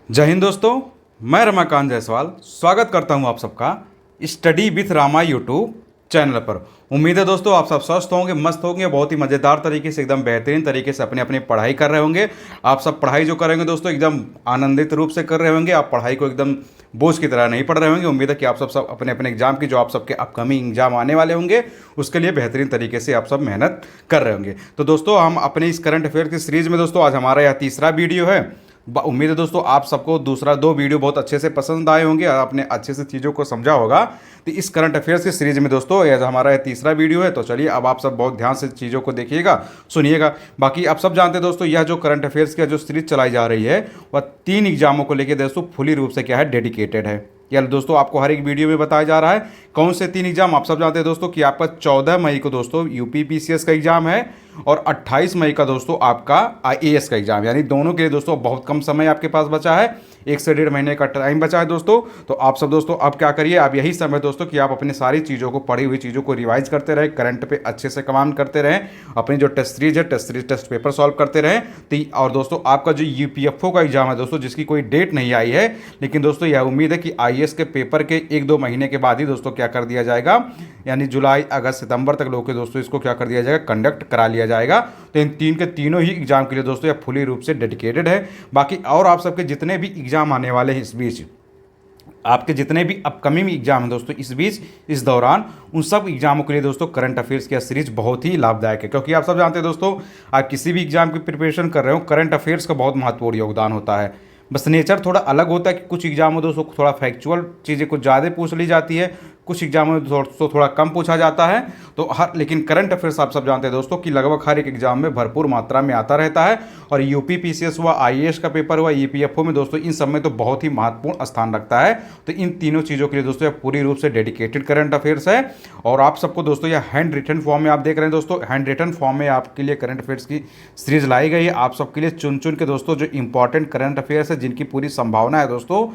जय हिंद दोस्तों। मैं रमाकांत जायसवाल स्वागत करता हूं आप सबका study with Rama YouTube channel पर। उम्मीद है दोस्तों आप सब स्वस्थ होंगे, मस्त होंगे, बहुत ही मज़ेदार तरीके से, एकदम बेहतरीन तरीके से अपनी अपनी पढ़ाई कर रहे होंगे। आप सब पढ़ाई जो करेंगे दोस्तों एकदम आनंदित रूप से कर रहे होंगे। आप पढ़ाई को एकदम बोझ की तरह नहीं पढ़ रहे होंगे। उम्मीद है कि आप सब अपने अपने एग्जाम की, जो आप सबके अपकमिंग एग्जाम आने वाले होंगे, उसके लिए बेहतरीन तरीके से आप सब मेहनत कर रहे होंगे। तो दोस्तों हम अपने इस करंट अफेयर की सीरीज में दोस्तों आज हमारा यह तीसरा वीडियो है। उम्मीद है दोस्तों आप सबको दूसरा दो वीडियो बहुत अच्छे से पसंद आए होंगे और आपने अच्छे से चीज़ों को समझा होगा। तो इस करंट अफेयर्स की सीरीज में दोस्तों यह हमारा यह तीसरा वीडियो है। तो चलिए अब आप सब बहुत ध्यान से चीज़ों को देखिएगा, सुनिएगा। बाकी आप सब जानते हैं दोस्तों यह जो करंट अफेयर्स की जो सीरीज चलाई जा रही है वह 3 एग्जामों को लेकर दोस्तों फुली रूप से क्या है, डेडिकेटेड है। या दोस्तों आपको हर एक वीडियो में बताया जा रहा है कौन से 3 एग्जाम। आप सब जानते हैं दोस्तों कि आपका 14 मई को दोस्तों यूपी पीसीएस का एग्जाम है और 28 मई का दोस्तों आपका आईएएस का एग्जाम, यानी दोनों के लिए दोस्तों बहुत कम समय आपके पास बचा है। 1 से 1.5 महीने का टाइम बचा है दोस्तों। तो आप सब दोस्तों अब क्या करिए, अब यही समय दोस्तों कि आप अपनी सारी चीज़ों को, पढ़ी हुई चीज़ों को रिवाइज करते रहें, करंट पे अच्छे से कमांड करते रहें, अपनी जो टेस्ट सीरीज है टेस्ट पेपर सॉल्व करते रहें। तो और दोस्तों आपका जो यूपीएफओ का एग्जाम है दोस्तों, जिसकी कोई डेट नहीं आई है, लेकिन दोस्तों यह उम्मीद है कि आईएएस के पेपर के 1-2 महीने के बाद ही दोस्तों क्या कर दिया जाएगा, यानी जुलाई अगस्त सितंबर तक लोग के दोस्तों इसको क्या कर दिया जाएगा, कंडक्ट करा लिया जाएगा। तो इन 3 के तीनों ही एग्जाम के लिए दोस्तों यह फुली रूप से डेडिकेटेड है। बाकी और आप सबके जितने भी एग्जाम आने वाले हैं इस बीच, आपके जितने भी अपकमिंग एग्जाम हैं दोस्तों इस बीच, इस दौरान, उन सब एग्जामों के लिए दोस्तों करंट अफेयर्स की सीरीज बहुत ही लाभदायक है। क्योंकि आप सब जानते हैं दोस्तों आप किसी भी एग्जाम की प्रिपरेशन कर रहे हो, करंट अफेयर्स का बहुत महत्वपूर्ण योगदान होता है। बस नेचर थोड़ा अलग होता है कि कुछ एग्जाम में दोस्तों थोड़ा फैक्चुअल चीज़ें कुछ ज़्यादा पूछ ली जाती है, कुछ एग्जाम में दोस्तों थोड़ा कम पूछा जाता है। तो लेकिन करंट अफेयर्स आप सब जानते हैं दोस्तों कि लगभग हर एक एग्जाम में भरपूर मात्रा में आता रहता है। और यूपी पीसीएस हुआ, आईएएस का पेपर हुआ, ईपीएफओ में दोस्तों इन सब में तो बहुत ही महत्वपूर्ण स्थान रखता है। तो इन तीनों चीज़ों के लिए दोस्तों यह पूरी रूप से डेडिकेटेड करंट अफेयर्स है। और आप सबको दोस्तों यह हैंड रिटन फॉर्म में आप देख रहे हैं दोस्तों, हैंड रिटन फॉर्म में आपके लिए करंट अफेयर्स की सीरीज लाई गई है। आप सबके लिए चुन चुन के दोस्तों जो इंपॉर्टेंट करंट अफेयर्स है, जिनकी पूरी संभावना है दोस्तों,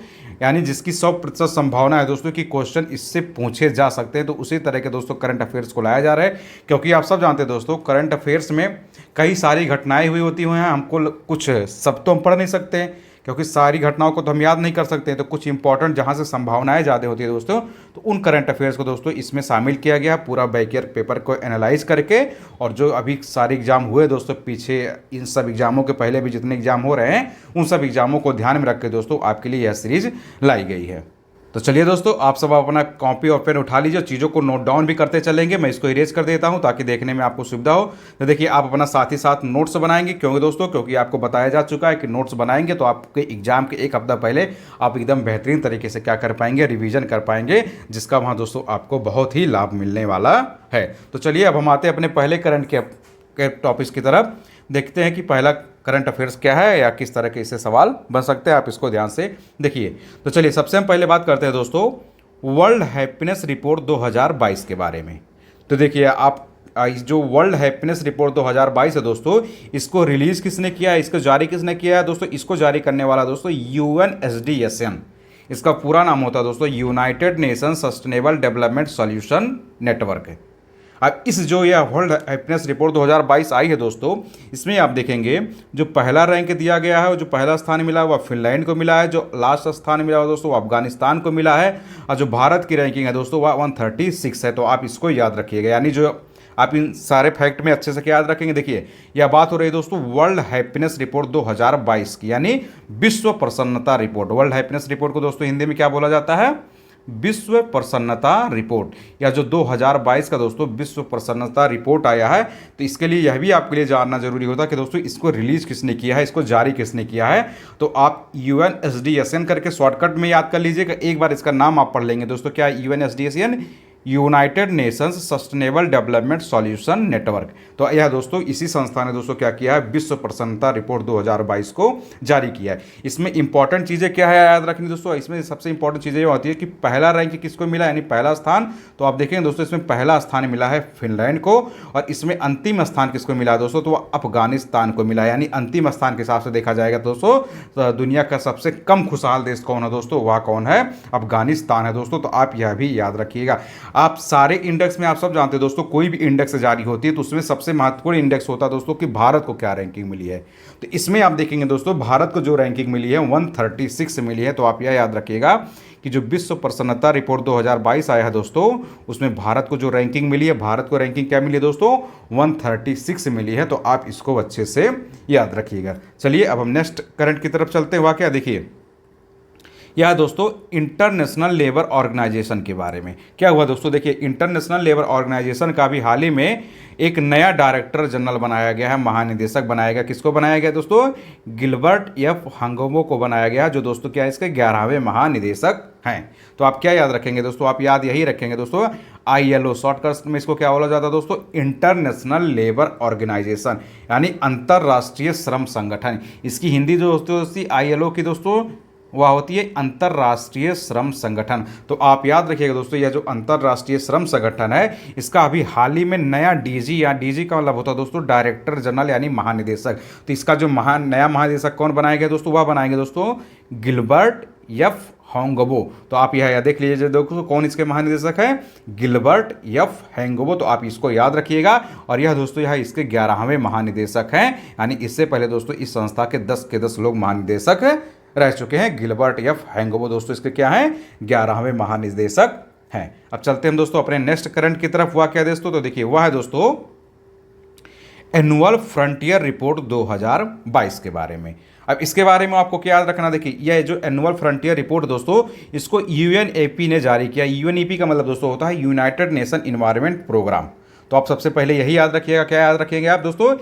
यानी जिसकी 100% संभावना है दोस्तों कि क्वेश्चन इससे पूछे जा सकते हैं, तो उसी तरह के दोस्तों करंट अफेयर्स को लाया जा रहा है। क्योंकि आप सब जानते हैं दोस्तों करंट अफेयर्स में कई सारी घटनाएं हुई होती हैं, हमको कुछ सब तो हम पढ़ नहीं सकते क्योंकि सारी घटनाओं को तो हम याद नहीं कर सकते। तो कुछ इंपॉर्टेंट जहां से संभावनाएं ज़्यादा होती है दोस्तों, तो उन करंट अफेयर्स को दोस्तों इसमें शामिल किया गया पूरा बैक पेपर को एनालाइज करके। और जो अभी सारे एग्जाम हुए दोस्तों पीछे, इन सब एग्जामों के पहले भी जितने एग्जाम हो रहे हैं, उन सब एग्जामों को ध्यान में रख के दोस्तों आपके लिए यह सीरीज लाई गई है। तो चलिए दोस्तों आप सब अपना कॉपी और पेन उठा लीजिए, चीज़ों को नोट डाउन भी करते चलेंगे। मैं इसको इरेज कर देता हूं ताकि देखने में आपको सुविधा हो। तो देखिए आप अपना साथ ही साथ नोट्स बनाएंगे, क्योंकि दोस्तों क्योंकि आपको बताया जा चुका है कि नोट्स बनाएंगे तो आपके एग्जाम के 1 हफ्ता पहले आप एकदम बेहतरीन तरीके से क्या कर पाएंगे, रिवीजन कर पाएंगे, जिसका वहाँ दोस्तों आपको बहुत ही लाभ मिलने वाला है। तो चलिए अब हम आते हैं अपने पहले करंट के टॉपिक्स की तरफ। देखते हैं कि पहला करंट अफेयर्स क्या है या किस तरह के इससे सवाल बन सकते हैं। आप इसको ध्यान से देखिए। तो चलिए सबसे हम पहले बात करते हैं दोस्तों वर्ल्ड हैप्पीनेस रिपोर्ट 2022 के बारे में। तो देखिए आप जो वर्ल्ड हैप्पीनेस रिपोर्ट 2022 है दोस्तों, इसको रिलीज किसने किया है, इसको जारी किसने किया है दोस्तों, इसको जारी करने वाला दोस्तों यूएनएसडीएसएन, इसका पूरा नाम होता है दोस्तों United nation sustainable development solution network है। अब इस जो यह वर्ल्ड हैप्पीनेस रिपोर्ट 2022 आई है दोस्तों, इसमें आप देखेंगे जो पहला रैंक दिया गया है, जो पहला स्थान मिला है वह फिनलैंड को मिला है, जो लास्ट स्थान मिला है दोस्तों वो अफगानिस्तान को मिला है, और जो भारत की रैंकिंग है दोस्तों वह 136 है। तो आप इसको याद रखिएगा, यानी जो आप इन सारे फैक्ट में अच्छे से क्या याद रखेंगे। देखिए यह बात हो रही है दोस्तों वर्ल्ड हैप्पीनेस रिपोर्ट 2022 की, यानी विश्व प्रसन्नता रिपोर्ट। वर्ल्ड हैप्पीनेस रिपोर्ट को दोस्तों हिंदी में क्या बोला जाता है, विश्व प्रसन्नता रिपोर्ट, या जो 2022 का दोस्तों विश्व प्रसन्नता रिपोर्ट आया है। तो इसके लिए यह भी आपके लिए जानना जरूरी होता है कि दोस्तों इसको रिलीज किसने किया है, इसको जारी किसने किया है। तो आप यूएनएसडीएसएन करके शॉर्टकट में याद कर लीजिएगा, एक बार इसका नाम आप पढ़ लेंगे दोस्तों। क्या UNSDSN, united nations sustainable development solution network. तो यह दोस्तों इसी संस्था ने दोस्तों क्या किया है, विश्व प्रसन्नता रिपोर्ट 2022 को जारी किया है। इसमें इंपॉर्टेंट चीज़ें क्या है याद रखनी दोस्तों, इसमें सबसे इंपॉर्टेंट चीज़ें ये होती है कि पहला रैंक किसको मिला, यानी पहला स्थान। तो आप देखेंगे दोस्तों इसमें पहला स्थान मिला है फिनलैंड को, और इसमें अंतिम स्थान किसको मिला है दोस्तों, तो वह अफगानिस्तान को मिला है। यानी अंतिम स्थान के हिसाब से देखा जाएगा दोस्तों तो दुनिया का सबसे कम खुशहाल देश कौन है दोस्तों, वह कौन है, अफगानिस्तान है दोस्तों। तो आप यह भी याद रखिएगा। आप सारे इंडेक्स में आप सब जानते हैं दोस्तों, कोई भी इंडेक्स जारी होती है तो उसमें सबसे महत्वपूर्ण इंडेक्स होता है दोस्तों कि भारत को क्या रैंकिंग मिली है। तो इसमें आप देखेंगे दोस्तों, भारत को जो रैंकिंग मिली है 136 मिली है। तो आप यह याद रखिएगा कि जो विश्व प्रसन्नता रिपोर्ट 2022 आया है दोस्तों, उसमें भारत को जो रैंकिंग मिली है, भारत को रैंकिंग क्या मिली है दोस्तों, 136 मिली है। तो आप इसको अच्छे से याद रखिएगा। चलिए अब हम नेक्स्ट करंट की तरफ चलते हैं। वाकया देखिए, यह दोस्तों इंटरनेशनल लेबर ऑर्गेनाइजेशन के बारे में क्या हुआ दोस्तों। देखिए, इंटरनेशनल लेबर ऑर्गेनाइजेशन का भी हाल ही में एक नया डायरेक्टर जनरल बनाया गया है, महानिदेशक बनाया गया। किसको बनाया गया दोस्तों, गिलबर्ट एफ हंगोमो को बनाया गया, जो दोस्तों क्या है, इसके 11वें महानिदेशक हैं। तो आप क्या याद रखेंगे दोस्तों, आप याद यही रखेंगे दोस्तों, ILO शॉर्टकट में इसको क्या बोला जाता है दोस्तों, इंटरनेशनल लेबर ऑर्गेनाइजेशन, यानी अंतर्राष्ट्रीय श्रम संगठन। इसकी हिंदी जो दोस्तों ILO की दोस्तों वह होती है अंतर्राष्ट्रीय श्रम संगठन। तो आप याद रखिएगा दोस्तों, यह जो अंतर्राष्ट्रीय श्रम संगठन है, इसका अभी हाल ही में नया DG, या DG का मतलब होता है दोस्तों डायरेक्टर जनरल यानी महानिदेशक। तो इसका जो नया महानिदेशक कौन बनाया गया दोस्तों, वह बनाएंगे दोस्तों गिलबर्ट एफ होंगबो। तो आप यह देख लीजिए दोस्तों, कौन इसके महानिदेशक है, गिलबर्ट एफ होंगबो। तो आप इसको याद रखिएगा। और यह दोस्तों यह इसके 11वें महानिदेशक हैं, यानी इससे पहले दोस्तों इस संस्था के 10 के 10 लोग महानिदेशक रह चुके हैं। गिलबर्ट एफ होंगबो दोस्तों इसके क्या हैं, 11वें महानिदेशक हैं। अब चलते हैं दोस्तों अपने नेक्स्ट करंट की तरफ। हुआ क्या दोस्तों, तो देखिए वह है दोस्तों एनुअल फ्रंटियर रिपोर्ट 2022 के बारे में। अब इसके बारे में आपको क्या याद रखना, देखिए यह जो एनुअल फ्रंटियर रिपोर्ट दोस्तों, इसको UNEP ने जारी किया। UNEP का मतलब दोस्तों होता है यूनाइटेड नेशन इन्वायरमेंट प्रोग्राम। तो आप सबसे पहले यही याद रखिएगा। क्या याद रखेंगे आप दोस्तों,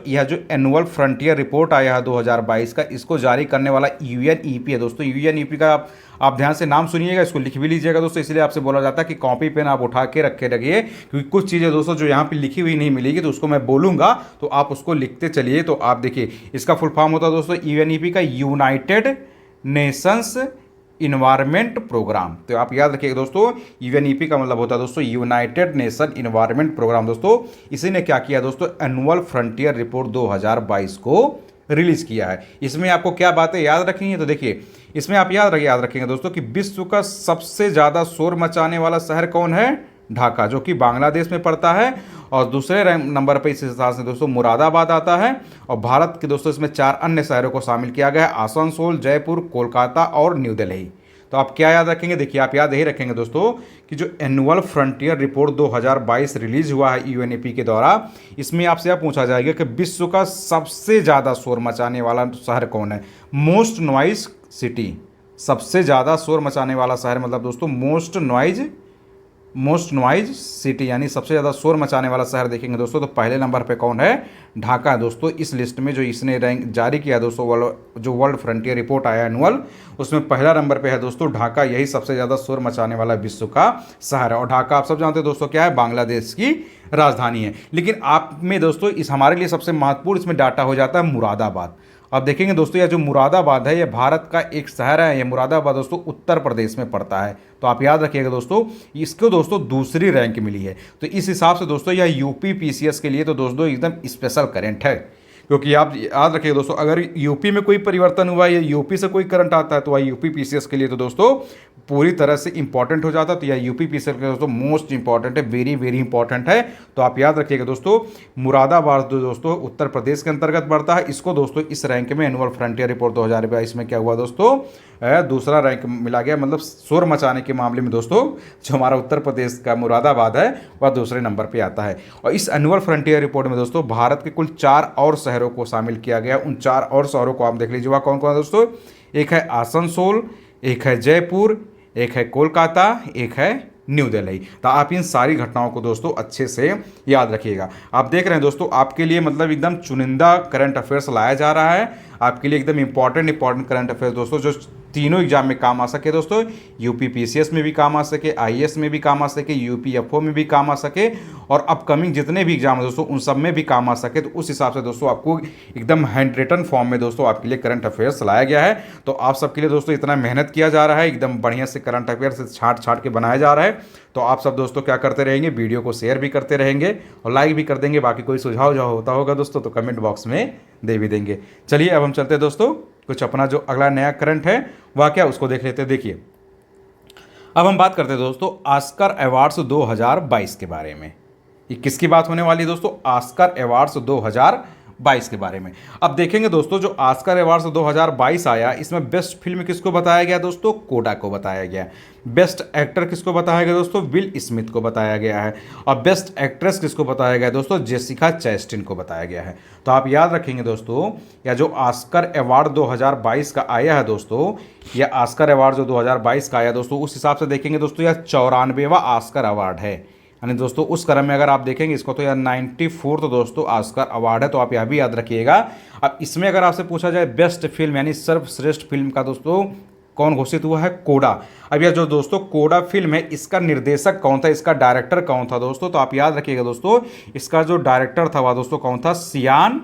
यह जो एनुअल फ्रंटियर रिपोर्ट आया है 2022 का, इसको जारी करने वाला UNEP है दोस्तों। UNEP का आप ध्यान से नाम सुनिएगा, इसको लिख भी लीजिएगा दोस्तों। इसलिए आपसे बोला जाता है कि कॉपी पेन आप उठा के रखे रखिए, क्योंकि कुछ चीज़ें दोस्तों जो यहाँ पे लिखी हुई नहीं मिलेगी, तो उसको मैं बोलूँगा तो आप उसको लिखते चलिए। तो आप देखिए, इसका फुल फॉर्म होता है दोस्तों UNEP का यूनाइटेड नेशंस इन्वायरमेंट प्रोग्राम। तो आप याद रखिएगा दोस्तों, UNEP का मतलब होता है दोस्तों यूनाइटेड नेशन इन्वायरमेंट प्रोग्राम। दोस्तों इसी ने क्या किया दोस्तों, एनुअल फ्रंटियर रिपोर्ट 2022 को रिलीज किया है। इसमें आपको क्या बातें याद रखनी है, तो देखिए इसमें आप याद रखेंगे दोस्तों कि विश्व का सबसे ज़्यादा शोर मचाने वाला शहर कौन है, ढाका, जो कि बांग्लादेश में पड़ता है। और दूसरे नंबर पर इस हिसाब से दोस्तों मुरादाबाद आता है। और भारत के दोस्तों इसमें 4 अन्य शहरों को शामिल किया गया है, आसनसोल, जयपुर, कोलकाता और न्यू दिल्ली। तो आप क्या याद रखेंगे, देखिए आप याद यही रखेंगे दोस्तों कि जो एनुअल फ्रंटियर रिपोर्ट 2022 रिलीज हुआ है UNEP के द्वारा, इसमें आपसे यह पूछा जाएगा कि विश्व का सबसे ज़्यादा शोर मचाने वाला शहर कौन है, मोस्ट नॉइज सिटी। सबसे ज़्यादा शोर मचाने वाला शहर मतलब दोस्तों मोस्ट नॉइज सिटी, यानी सबसे ज़्यादा शोर मचाने वाला शहर देखेंगे दोस्तों, तो पहले नंबर पे कौन है, ढाका दोस्तों। इस लिस्ट में जो इसने रैंक जारी किया दोस्तों, जो वर्ल्ड फ्रंटियर रिपोर्ट आया एनुअल, उसमें पहला नंबर पे है दोस्तों ढाका। यही सबसे ज़्यादा शोर मचाने वाला विश्व का शहर है। और ढाका आप सब जानते हैं दोस्तों क्या है, बांग्लादेश की राजधानी है। लेकिन आप में दोस्तों इस हमारे लिए सबसे महत्वपूर्ण इसमें डाटा हो जाता है मुरादाबाद। अब देखेंगे दोस्तों, यह जो मुरादाबाद है, यह भारत का एक शहर है। यह मुरादाबाद दोस्तों उत्तर प्रदेश में पड़ता है। तो आप याद रखिएगा दोस्तों, इसको दोस्तों दूसरी रैंक मिली है। तो इस हिसाब से दोस्तों यह UP PCS के लिए तो दोस्तों एकदम स्पेशल करंट है। क्योंकि आप याद रखिएगा दोस्तों, अगर यूपी में कोई परिवर्तन हुआ या यूपी से कोई करंट आता है तो वह यूपी पीसीएस के लिए तो दोस्तों पूरी तरह से इंपॉर्टेंट हो जाता है। तो यह यूपी पीसीएस के दोस्तों मोस्ट इंपॉर्टेंट है, वेरी वेरी इंपॉर्टेंट है। तो आप याद रखिएगा दोस्तों, मुरादाबाद दोस्तों उत्तर प्रदेश के अंतर्गत पड़ता है। इसको दोस्तों इस रैंक में एनुअल फ्रंटियर रिपोर्ट 2022 में क्या हुआ दोस्तों, दूसरा रैंक मिला गया। मतलब शोर मचाने के मामले में दोस्तों जो हमारा उत्तर प्रदेश का मुरादाबाद है वह दूसरे नंबर पे आता है। और इस एनुअल फ्रंटियर रिपोर्ट में दोस्तों भारत के कुल 4 और शहरों को शामिल किया गया। उन 4 और शहरों को आप देख लीजिए, वह कौन कौन है दोस्तों। एक है आसनसोल, एक है जयपुर, एक है कोलकाता, एक है न्यू दिल्ली। तो आप इन सारी घटनाओं को दोस्तों अच्छे से याद रखिएगा। आप देख रहे हैं दोस्तों, आपके लिए मतलब एकदम चुनिंदा करंट अफेयर्स लाया जा रहा है आपके लिए, एकदम इंपॉर्टेंट करंट अफेयर्स दोस्तों, जो तीनों एग्जाम में काम आ सके दोस्तों। यूपी पीसीएस में भी काम आ सके, आईएएस में भी काम आ सके, यूपीएफओ में भी काम आ सके, और अपकमिंग जितने भी एग्जाम है दोस्तों उन सब में भी काम आ सके। तो उस हिसाब से दोस्तों आपको एकदम हैंड रिटन फॉर्म में दोस्तों आपके लिए करंट अफेयर्स लाया गया है। तो आप सबके लिए दोस्तों इतना मेहनत किया जा रहा है, एकदम बढ़िया से करंट अफेयर्स छाट के बनाया जा रहा है। तो आप सब दोस्तों क्या करते रहेंगे, वीडियो को शेयर भी करते रहेंगे और लाइक भी कर देंगे। बाकी कोई सुझाव जो होता होगा दोस्तों तो कमेंट बॉक्स में दे भी देंगे। चलिए अब हम चलते हैं दोस्तों, कुछ अपना जो अगला नया करंट है वह क्या उसको देख लेते हैं। देखिए अब हम बात करते हैं दोस्तों ऑस्कर अवार्ड्स 2022 के बारे में। ये किसकी बात होने वाली है दोस्तों? ऑस्कर अवार्ड्स 2022 के बारे में। अब देखेंगे दोस्तों, जो ऑस्कर अवार्ड्स 2022 आया, इसमें बेस्ट फिल्म किसको बताया गया दोस्तों? कोडा को बताया गया। बेस्ट एक्टर किसको बताया गया दोस्तों? विल स्मिथ को बताया गया है। और बेस्ट एक्ट्रेस किसको बताया गया दोस्तों? जेसिका चैस्टिन को बताया गया है। तो आप याद रखेंगे दोस्तों, या जो ऑस्कर अवार्ड 2022 का आया है दोस्तों, या ऑस्कर अवार्ड जो 2022 का आया दोस्तों, उस हिसाब से देखेंगे दोस्तों, यह 94वां ऑस्कर अवार्ड है। यानी दोस्तों उस क्रम में अगर आप देखेंगे इसको, तो यह 94th दोस्तों ऑस्कर अवार्ड है। तो आप यह भी याद रखिएगा। अब इसमें अगर आपसे पूछा जाए बेस्ट फिल्म यानी सर्वश्रेष्ठ फिल्म का दोस्तों कौन घोषित हुआ है? कोडा। अब यह जो दोस्तों कोडा फिल्म है, इसका निर्देशक कौन था, इसका डायरेक्टर कौन था दोस्तों? तो आप याद रखिएगा दोस्तों, इसका जो डायरेक्टर था वह दोस्तों कौन था? सियान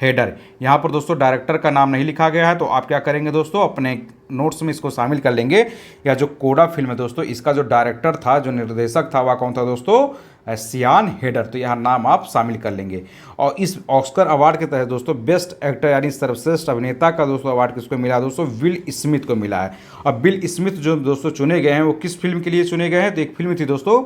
हेडर। यहाँ पर दोस्तों डायरेक्टर का नाम नहीं लिखा गया है, तो आप क्या करेंगे दोस्तों, अपने नोट्स में इसको शामिल कर लेंगे। या जो कोडा फिल्म है दोस्तों, इसका जो डायरेक्टर था, जो निर्देशक था, वह कौन था दोस्तों? सियान हेडर। तो यहाँ नाम आप शामिल कर लेंगे। और इस ऑस्कर अवार्ड के तहत दोस्तों बेस्ट एक्टर यानी सर्वश्रेष्ठ अभिनेता का दोस्तों अवार्ड किसको मिला दोस्तों? विल स्मिथ को मिला है। अब विल स्मिथ जो दोस्तों चुने गए हैं, वो किस फिल्म के लिए चुने गए हैं? तो एक फिल्म थी दोस्तों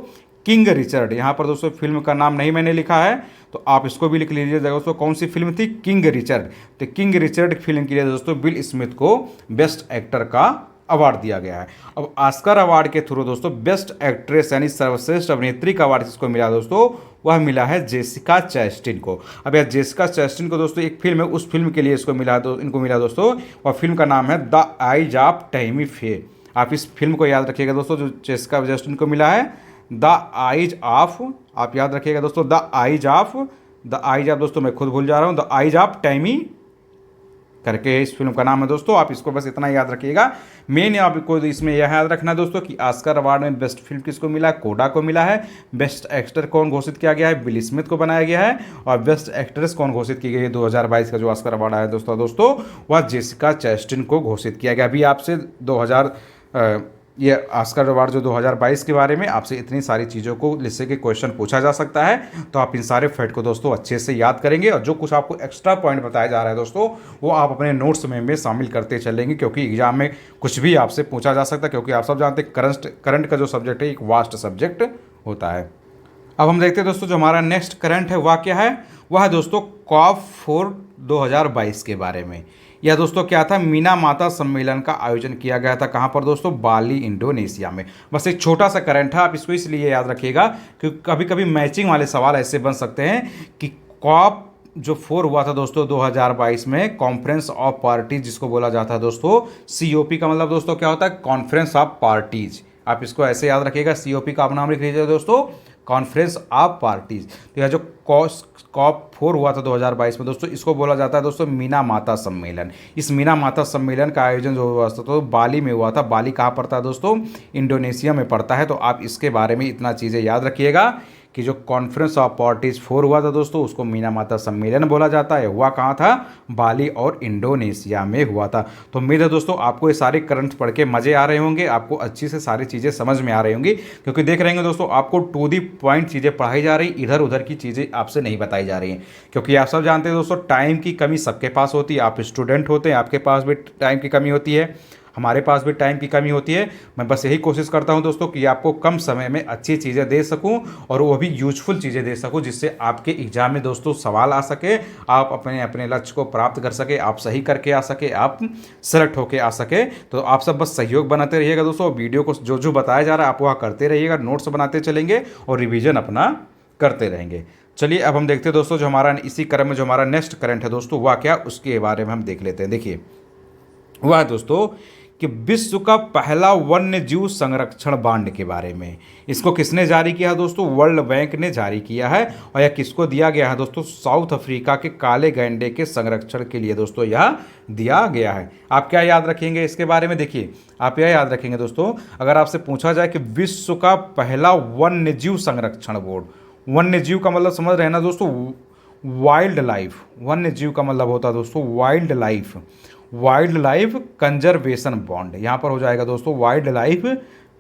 किंग रिचर्ड। यहाँ पर दोस्तों फिल्म का नाम नहीं मैंने लिखा है, तो आप इसको भी लिख लीजिएगा दोस्तों। कौन सी फिल्म थी? King Richard. तो किंग रिचर्ड फिल्म के लिए दोस्तों विल स्मिथ को बेस्ट एक्टर का अवार्ड दिया गया है। अब ऑस्कर अवार्ड के थ्रू दोस्तों बेस्ट एक्ट्रेस यानी सर्वश्रेष्ठ अभिनेत्री का अवार्ड किसको मिला दोस्तों? वह मिला है जेसिका चैस्टिन को। अब यह जेसिका चैस्टिन को दोस्तों एक फिल्म है, उस फिल्म के लिए इसको मिला, तो इनको मिला दोस्तों, और फिल्म का नाम है द आइज ऑफ टैमी फे। आप इस फिल्म को याद रखिएगा दोस्तों, जो जेसिका चैस्टिन को मिला है द आइज ऑफ, आप याद रखिएगा दोस्तों, द आइज ऑफ दोस्तों, मैं खुद भूल जा रहा हूँ, द आइज ऑफ टैमी करके इस फिल्म का नाम है दोस्तों। आप इसको बस इतना याद रखिएगा। मेन आपको इसमें यह याद रखना है दोस्तों कि ऑस्कर अवार्ड में बेस्ट फिल्म किसको मिला है? कोडा को मिला है। बेस्ट एक्टर कौन घोषित किया गया है? विल स्मिथ को बनाया गया है। और बेस्ट एक्ट्रेस कौन घोषित की गई है? 2022 का जो ऑस्कर अवार्ड आया दोस्तों वह जेसिका चैस्टिन को घोषित किया गया। अभी आपसे 2000 ये ऑस्कर अवार्ड जो 2022 के बारे में आपसे इतनी सारी चीज़ों को लिस्ट के क्वेश्चन पूछा जा सकता है, तो आप इन सारे फैक्ट को दोस्तों अच्छे से याद करेंगे। और जो कुछ आपको एक्स्ट्रा पॉइंट बताया जा रहा है दोस्तों, वो आप अपने नोट्स में शामिल करते चलेंगे, क्योंकि एग्जाम में कुछ भी आपसे पूछा जा सकता है। क्योंकि आप सब जानते हैं करंट का जो सब्जेक्ट है एक वास्ट सब्जेक्ट होता है। अब हम देखते हैं दोस्तों, जो हमारा नेक्स्ट करंट है वह क्या है? वह है दोस्तों COP4 2022 के बारे में। यह दोस्तों क्या था? मीना माता सम्मेलन का आयोजन किया गया था। कहाँ पर दोस्तों? बाली, इंडोनेशिया में। बस एक छोटा सा करंट है, आप इसको इसलिए याद रखिएगा क्योंकि कभी कभी मैचिंग वाले सवाल ऐसे बन सकते हैं कि कॉप जो 4 हुआ था दोस्तों 2022 में, कॉन्फ्रेंस ऑफ पार्टीज जिसको बोला जाता है दोस्तों। COP का मतलब दोस्तों क्या होता है? Conference of parties. आप इसको ऐसे याद रखिएगा, COP का आप नाम लिख लीजिए दोस्तों, कॉन्फ्रेंस ऑफ पार्टीज। तो यह जो COP4 हुआ था 2022 में दोस्तों, इसको बोला जाता है दोस्तों मीना माता सम्मेलन। इस मीना माता सम्मेलन का आयोजन जो हुआ था तो बाली में हुआ था। बाली कहाँ पड़ता है दोस्तों? इंडोनेशिया में पड़ता है। तो आप इसके बारे में इतना चीज़ें याद रखिएगा कि जो कॉन्फ्रेंस ऑफ पार्टीज 4 हुआ था दोस्तों, उसको मीना माता सम्मेलन बोला जाता है। हुआ कहाँ था? बाली और इंडोनेशिया में हुआ था। तो उम्मीद है दोस्तों आपको ये सारे करंट पढ़ के मज़े आ रहे होंगे, आपको अच्छी से सारी चीज़ें समझ में आ रही होंगी, क्योंकि देख रहे होंगे दोस्तों आपको टू दी पॉइंट चीज़ें पढ़ाई जा रही, इधर उधर की चीज़ें आपसे नहीं बताई जा रही हैं। क्योंकि आप सब जानते हैं दोस्तों टाइम की कमी सबके पास होती है। आप स्टूडेंट होते हैं, आपके पास भी टाइम की कमी होती है, हमारे पास भी टाइम की कमी होती है। मैं बस यही कोशिश करता हूं दोस्तों कि आपको कम समय में अच्छी चीज़ें दे सकूं, और वो भी यूजफुल चीज़ें दे सकूं, जिससे आपके एग्जाम में दोस्तों सवाल आ सके, आप अपने अपने लक्ष्य को प्राप्त कर सके, आप सही करके आ सके, आप सेलेक्ट होके आ सके। तो आप सब बस सहयोग बनाते रहिएगा दोस्तों। वीडियो को जो जो बताया जा रहा है आप वह करते रहिएगा, नोट्स बनाते चलेंगे और रिविजन अपना करते रहेंगे। चलिए अब हम देखते हैं दोस्तों, जो हमारा इसी क्रम में जो हमारा नेक्स्ट करंट है दोस्तों, वह क्या, उसके बारे में हम देख लेते हैं। देखिए वह दोस्तों कि विश्व का पहला वन्य जीव संरक्षण बांड के बारे में। इसको किसने जारी किया है दोस्तों? वर्ल्ड बैंक ने जारी किया है। और यह किसको दिया गया है दोस्तों? साउथ अफ्रीका के काले गैंडे के संरक्षण के लिए दोस्तों यह दिया गया है। आप क्या याद रखेंगे इसके बारे में? देखिए आप यह याद रखेंगे दोस्तों, अगर आपसे पूछा जाए कि विश्व का पहला वन्य जीव संरक्षण बोर्ड, वन्य जीव का मतलब समझ रहे हैं ना दोस्तों? Wild life. वन्य जीव का मतलब होता है दोस्तों wild life, wild life conservation bond. यहाँ पर हो जाएगा दोस्तों वाइल्ड लाइफ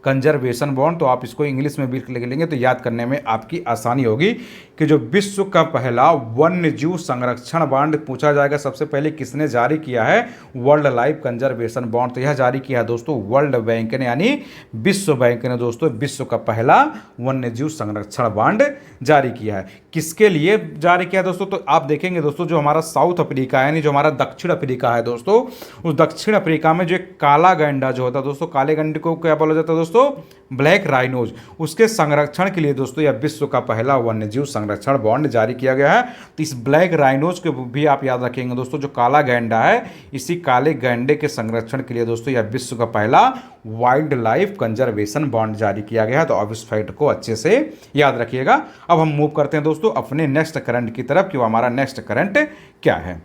कंजर्वेशन बॉन्ड। तो आप इसको इंग्लिश में भी लिख लेंगे तो याद करने में आपकी आसानी होगी कि जो विश्व का पहला वन्य जीव संरक्षण बॉन्ड पूछा जाएगा सबसे पहले किसने जारी किया है, वर्ल्ड लाइफ कंजर्वेशन बॉन्ड। तो यह जारी किया है दोस्तों वर्ल्ड बैंक ने, यानी विश्व बैंक ने दोस्तों विश्व का पहला वन्य जीव संरक्षण बॉन्ड जारी किया है। किसके लिए जारी किया है दोस्तों, तो आप देखेंगे दोस्तों जो हमारा साउथ अफ्रीका है, यानी जो हमारा दक्षिण अफ्रीका है दोस्तों, उस दक्षिण अफ्रीका में जो एक काला गैंडा जो होता है दोस्तों, काले गैंडे को क्या बोला जाता है दोस्तों, ब्लैक राइनोज, उसके संरक्षण के लिए दोस्तों यह विश्व का पहला वन्यजीव संरक्षण बॉन्ड जारी किया गया है। तो इस ब्लैक राइनोज के भी आप याद रखेंगे दोस्तों, जो काला गैंडा है, इसी काले गैंडे के संरक्षण के लिए दोस्तों यह विश्व का पहला वाइल्ड लाइफ कंजर्वेशन बॉन्ड जारी किया गया है। तो अब इस फैक्ट को अच्छे से याद रखिएगा। अब हम मूव करते हैं दोस्तों अपने नेक्स्ट करंट की तरफ कि वो हमारा नेक्स्ट करंट क्या है।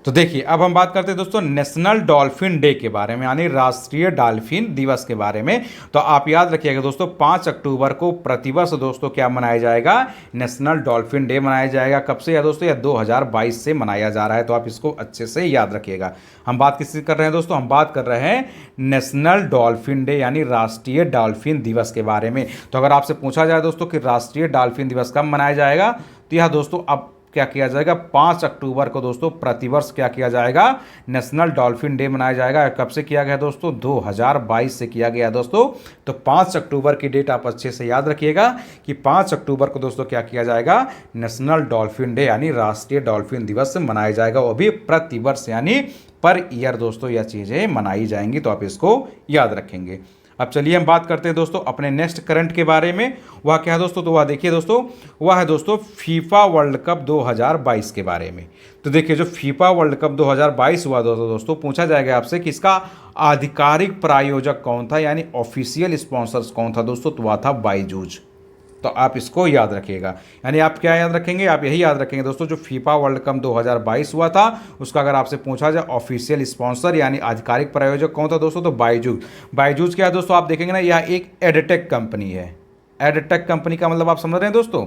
तो देखिए अब हम बात करते हैं दोस्तों नेशनल डॉल्फिन डे के बारे में, यानी राष्ट्रीय डॉल्फिन दिवस के बारे में। तो आप याद रखिएगा दोस्तों 5 अक्टूबर को प्रतिवर्ष दोस्तों क्या मनाया जाएगा, नेशनल डॉल्फिन डे मनाया जाएगा। कब से या दोस्तों, या 2022 से मनाया जा रहा है। तो आप इसको अच्छे से याद रखिएगा। हम बात किसकी कर रहे हैं दोस्तों, हम बात कर रहे हैं नेशनल डॉल्फिन डे यानी राष्ट्रीय डॉल्फिन दिवस के बारे में। तो अगर आपसे पूछा जाए दोस्तों कि राष्ट्रीय डॉल्फिन दिवस कब मनाया जाएगा, तो यह दोस्तों अब क्या किया जाएगा, 5 अक्टूबर को दोस्तों प्रतिवर्ष क्या किया जाएगा, नेशनल डॉल्फिन डे मनाया जाएगा। कब से किया गया दोस्तों, 2022 से किया गया दोस्तों। तो 5 अक्टूबर की डेट आप अच्छे से याद रखिएगा कि 5 अक्टूबर को दोस्तों क्या किया जाएगा, नेशनल डॉल्फिन डे यानी राष्ट्रीय डॉल्फिन दिवस मनाया जाएगा। वो भी प्रतिवर्ष यानी पर ईयर दोस्तों यह चीज़ें मनाई जाएंगी। तो आप इसको याद रखेंगे। अब चलिए हम बात करते हैं दोस्तों अपने नेक्स्ट करंट के बारे में। वह क्या है दोस्तों, तो वह देखिए दोस्तों, वह है दोस्तों फीफा वर्ल्ड कप 2022 के बारे में। तो देखिए जो फीफा वर्ल्ड कप 2022 हुआ दोस्तों पूछा जाएगा आपसे कि इसका आधिकारिक प्रायोजक कौन था, यानी ऑफिशियल स्पॉन्सर्स कौन था दोस्तों, तो वह था बायजूस। तो आप इसको याद रखिएगा। यानी आप क्या याद रखेंगे, आप यही याद रखेंगे दोस्तों जो फीफा वर्ल्ड कप 2022 हुआ था उसका अगर आपसे पूछा जाए ऑफिशियल स्पॉन्सर यानी आधिकारिक प्रायोजक कौन था दोस्तों, तो बायजूस। बायजूस क्या है दोस्तों, आप देखेंगे ना, यह एक एडटेक कंपनी है। एडटेक कंपनी का मतलब आप समझ रहे हैं दोस्तों,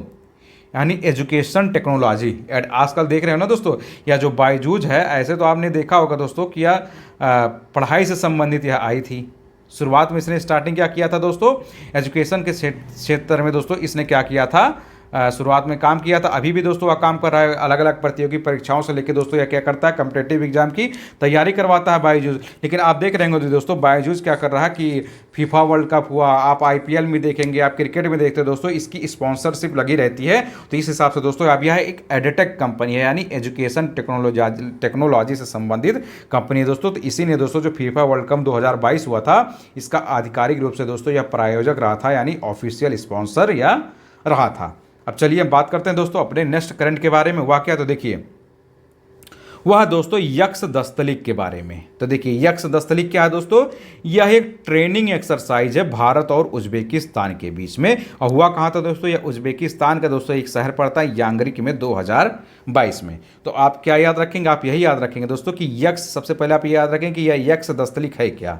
यानी एजुकेशन टेक्नोलॉजी। आजकल देख रहे हो ना दोस्तों, या जो बायजूस है, ऐसे तो आपने देखा होगा दोस्तों कि यह पढ़ाई से संबंधित यह आई थी। शुरुआत में इसने स्टार्टिंग क्या किया था दोस्तों, एजुकेशन के क्षेत्र में दोस्तों इसने क्या किया था, शुरुआत में काम किया था। अभी भी दोस्तों वह काम कर रहा है, अलग अलग प्रतियोगी परीक्षाओं से लेकर दोस्तों यह क्या करता है, कॉम्पिटिटिव एग्जाम की तैयारी करवाता है बायजूस। लेकिन आप देख रहे होंगे दोस्तों बायजूस क्या कर रहा है कि फीफा वर्ल्ड कप हुआ, आप आईपीएल में देखेंगे, आप क्रिकेट में देखते हैं दोस्तों, इसकी स्पॉन्सरशिप लगी रहती है। तो इस हिसाब से दोस्तों अब यह एक एडटेक कंपनी है, यानी एजुकेशन टेक्नोलॉजी से संबंधित कंपनी है दोस्तों। तो इसी ने दोस्तों जो फीफा वर्ल्ड कप 2022 हुआ था इसका आधिकारिक रूप से दोस्तों यह प्रायोजक रहा था, यानी ऑफिशियल स्पॉन्सर या रहा था। अब चलिए हम बात करते हैं दोस्तों अपने नेक्स्ट करंट के बारे में। वह क्या, तो देखिए वह दोस्तों यक्ष दस्तलिक के बारे में। तो देखिए यक्ष दस्तलिक क्या है दोस्तों, यह एक ट्रेनिंग एक्सरसाइज है भारत और उज्बेकिस्तान के बीच में। और हुआ कहाँ था दोस्तों, यह उज्बेकिस्तान का दोस्तों एक शहर पड़ता है यांगरिक में 2022 में। तो आप क्या याद रखेंगे, आप यही याद रखेंगे दोस्तों कि यक्ष, सबसे पहले आप ये याद रखें कि यह यक्ष दस्तलिक है क्या,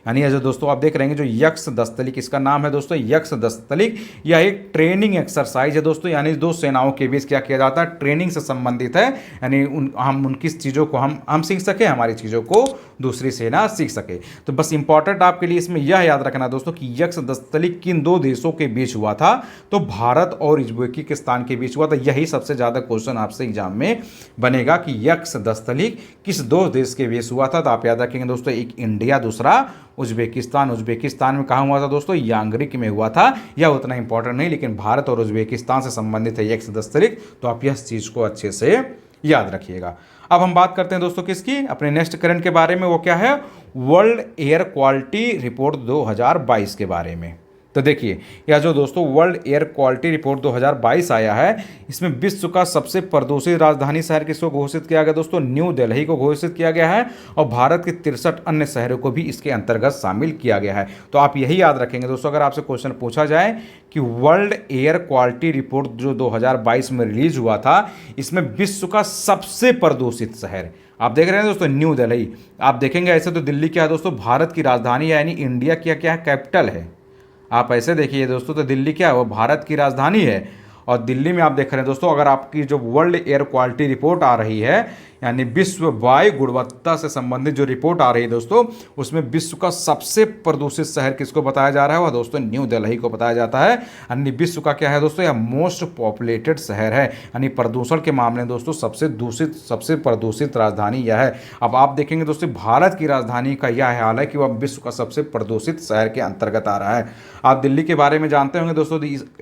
यानी जो दोस्तों आप देख रहे हैं जो यक्ष दस्तलिक, इसका नाम है दोस्तों यक्ष दस्तलिक। यह एक ट्रेनिंग एक्सरसाइज है दोस्तों, यानी दो सेनाओं के बीच क्या किया जाता है, ट्रेनिंग से संबंधित है। यानी हम उनकी चीज़ों को हम सीख सके, हमारी चीज़ों को दूसरी सेना सीख सके। तो बस इंपॉर्टेंट आपके लिए इसमें यह याद रखना दोस्तों कि यक्ष दस्तलिक किन दो देशों के बीच हुआ था, तो भारत और उज्बेकिस्तान के बीच हुआ था। यही सबसे ज़्यादा क्वेश्चन आपसे एग्जाम में बनेगा कि यक्ष दस्तलिक किस दो देश के बीच हुआ था। तो आप याद रखेंगे दोस्तों, एक इंडिया, दूसरा उज्बेकिस्तान। उज्बेकिस्तान में कहाँ हुआ था दोस्तों, यांगरिक में हुआ था। यह उतना इंपॉर्टेंट नहीं, लेकिन भारत और उज्बेकिस्तान से संबंधित है यक्ष दस्तलिक। तो आप यह चीज़ को अच्छे से याद रखिएगा। अब हम बात करते हैं दोस्तों किसकी, अपने नेक्स्ट करंट के बारे में। वो क्या है, वर्ल्ड एयर क्वालिटी रिपोर्ट 2022 के बारे में। तो देखिए यह जो दोस्तों वर्ल्ड एयर क्वालिटी रिपोर्ट 2022 आया है, इसमें विश्व का सबसे प्रदूषित राजधानी शहर किसको घोषित किया गया दोस्तों, न्यू दिल्ली को घोषित किया गया है। और भारत के 63 अन्य शहरों को भी इसके अंतर्गत शामिल किया गया है। तो आप यही याद रखेंगे दोस्तों, अगर आपसे क्वेश्चन पूछा जाए कि वर्ल्ड एयर क्वालिटी रिपोर्ट जो 2022 में रिलीज हुआ था, इसमें विश्व का सबसे प्रदूषित शहर आप देख रहे हैं दोस्तों न्यू दिल्ली। आप देखेंगे ऐसे तो दिल्ली क्या है दोस्तों, भारत की राजधानी है, यानी इंडिया की क्या है, कैपिटल है। आप ऐसे देखिए दोस्तों, तो दिल्ली क्या है, वो भारत की राजधानी है। और दिल्ली में आप देख रहे हैं दोस्तों, अगर आपकी जो वर्ल्ड एयर क्वालिटी रिपोर्ट आ रही है, यानी विश्व वायु गुणवत्ता से संबंधित जो रिपोर्ट आ रही है दोस्तों, उसमें विश्व का सबसे प्रदूषित शहर किसको बताया जा रहा है? वह दोस्तों न्यू दिल्ली को बताया जाता है। यानी विश्व का क्या है दोस्तों? यह मोस्ट पॉपुलेटेड शहर है, यानी प्रदूषण के मामले में दोस्तों सबसे प्रदूषित राजधानी यह है। अब आप देखेंगे दोस्तों, भारत की राजधानी का यह हाल है कि वह विश्व का सबसे प्रदूषित शहर के अंतर्गत आ रहा है। आप दिल्ली के बारे में जानते होंगे दोस्तों,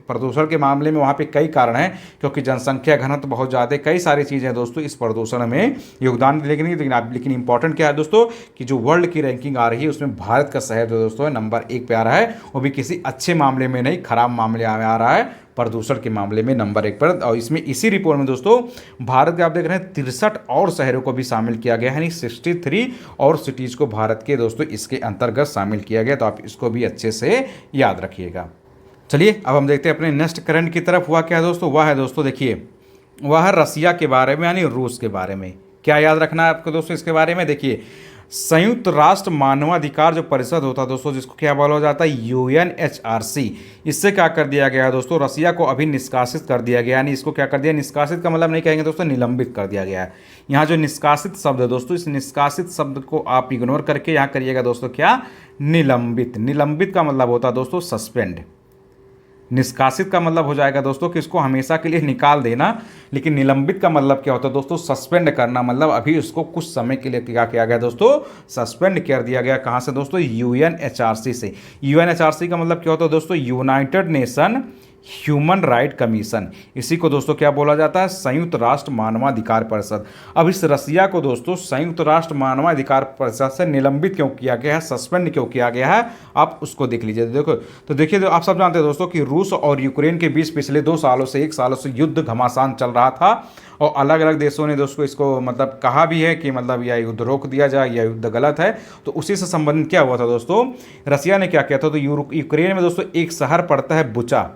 प्रदूषण के मामले में वहाँ पे कई कारण हैं, क्योंकि जनसंख्या घनत्व बहुत ज़्यादा, कई सारी चीज़ें दोस्तों इस प्रदूषण में योगदान। लेकिन इंपॉर्टेंट क्या है दोस्तों, कि जो वर्ल्ड की रैंकिंग आ रही है उसमें भारत का शहर जो दोस्तों है नंबर 1 पे आ रहा है, वो भी किसी अच्छे मामले में नहीं, खराब मामले में आ रहा है, प्रदूषण के मामले में नंबर 1 पर। और इसमें इसी रिपोर्ट में दोस्तों भारत के आप देख रहे हैं 63 और शहरों को भी शामिल किया गया है, यानी 63 और सिटीज़ को भारत के दोस्तों इसके अंतर्गत शामिल किया गया। तो आप इसको भी अच्छे से याद रखिएगा। चलिए अब हम देखते हैं अपने नेक्स्ट करंट की तरफ। हुआ क्या है दोस्तों? वह है दोस्तों देखिए, वह है रसिया के बारे में, यानी रूस के बारे में। क्या याद रखना है आपको दोस्तों इसके बारे में? देखिए, संयुक्त राष्ट्र मानवाधिकार जो परिषद होता है दोस्तों, जिसको क्या बोला जाता है? UNHRC। इससे क्या कर दिया गया है दोस्तों? रसिया को अभी निष्कासित कर दिया गया, यानी इसको क्या कर दिया? निष्कासित का मतलब नहीं कहेंगे दोस्तों, निलंबित कर दिया गया है। यहाँ जो निष्कासित शब्द है दोस्तों, इस निष्कासित शब्द को आप इग्नोर करके यहाँ करिएगा दोस्तों क्या? निलंबित। निलंबित का मतलब होता है दोस्तों सस्पेंड। निष्कासित का मतलब हो जाएगा दोस्तों कि इसको हमेशा के लिए निकाल देना, लेकिन निलंबित का मतलब क्या होता है दोस्तों? सस्पेंड करना। मतलब अभी उसको कुछ समय के लिए क्या किया गया दोस्तों? सस्पेंड कर दिया गया। कहाँ से दोस्तों? UNHRC से। UNHRC का मतलब क्या होता है दोस्तों? United nation human right commission. इसी को दोस्तों क्या बोला जाता है? संयुक्त राष्ट्र मानवाधिकार परिषद। अब इस रसिया को दोस्तों संयुक्त राष्ट्र मानवाधिकार परिषद से निलंबित क्यों किया गया है, सस्पेंड क्यों किया गया है, आप उसको देख लीजिए। देखो तो देखिए, तो आप सब जानते हैं दोस्तों कि रूस और यूक्रेन के बीच पिछले 2 सालों से 1 सालों से युद्ध घमासान चल रहा था, और अलग अलग देशों ने दोस्तों इसको मतलब कहा भी है कि मतलब यह युद्ध रोक दिया जाए, यह युद्ध गलत है। तो उसी से संबंधित क्या हुआ था दोस्तों? रसिया ने क्या किया था? तो यूक्रेन में दोस्तों एक शहर पड़ता है बुचा।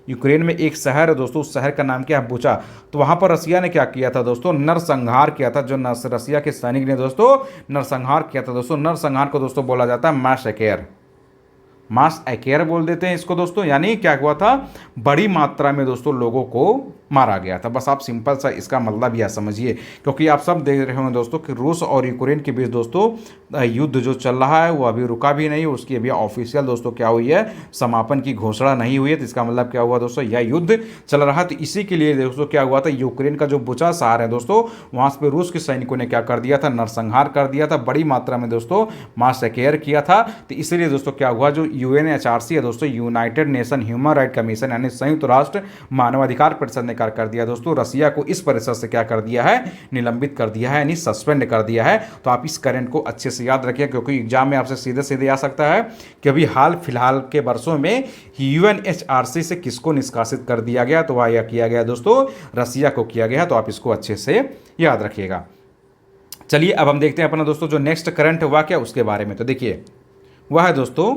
यूक्रेन में एक शहर है दोस्तों, उस शहर का नाम क्या है? बुचा। तो वहाँ पर रसिया ने क्या किया था दोस्तों? नरसंहार किया था। जो रसिया के सैनिक ने दोस्तों नरसंहार किया था दोस्तों। नरसंहार को दोस्तों बोला जाता है मैसेकेर। मास एक्यर बोल देते हैं इसको दोस्तों। यानी क्या हुआ था? बड़ी मात्रा में दोस्तों लोगों को मारा गया था। बस आप सिंपल सा इसका मतलब यह समझिए, क्योंकि आप सब देख रहे होंगे दोस्तों कि रूस और यूक्रेन के बीच दोस्तों युद्ध जो चल रहा है वो अभी रुका भी नहीं, उसकी अभी ऑफिशियल दोस्तों क्या हुई है? समापन की घोषणा नहीं हुई है। तो इसका मतलब क्या हुआ दोस्तों? यह युद्ध चल रहा है। तो इसी के लिए दोस्तों क्या हुआ था? यूक्रेन का जो बुचा शहर है दोस्तों, वहाँ पर रूस के सैनिकों ने क्या कर दिया था? नरसंहार कर दिया था, बड़ी मात्रा में दोस्तों मैसेकेर किया था। तो इसलिए दोस्तों क्या हुआ? जो UNHRC है दोस्तों, United nation human right commission, यानी संयुक्त राष्ट्र मानवाधिकार परिषद ने क्या कर दिया दोस्तों? रसिया को इस परिषद से क्या कर दिया है? निलंबित कर दिया है, यानी सस्पेंड कर दिया है। तो आप इस करंट को अच्छे से याद रखिए, क्योंकि एग्जाम में आपसे सीधे सीधे आ सकता है कि अभी हाल फिलहाल के वर्षों में UNHRC से किसको निष्कासित कर दिया गया? तो वह यह किया गया दोस्तों, रसिया को किया गया। तो आप इसको अच्छे से याद रखिएगा। चलिए अब हम देखते हैं अपना दोस्तों जो नेक्स्ट करंट हुआ क्या उसके बारे में। तो देखिए, वह है दोस्तों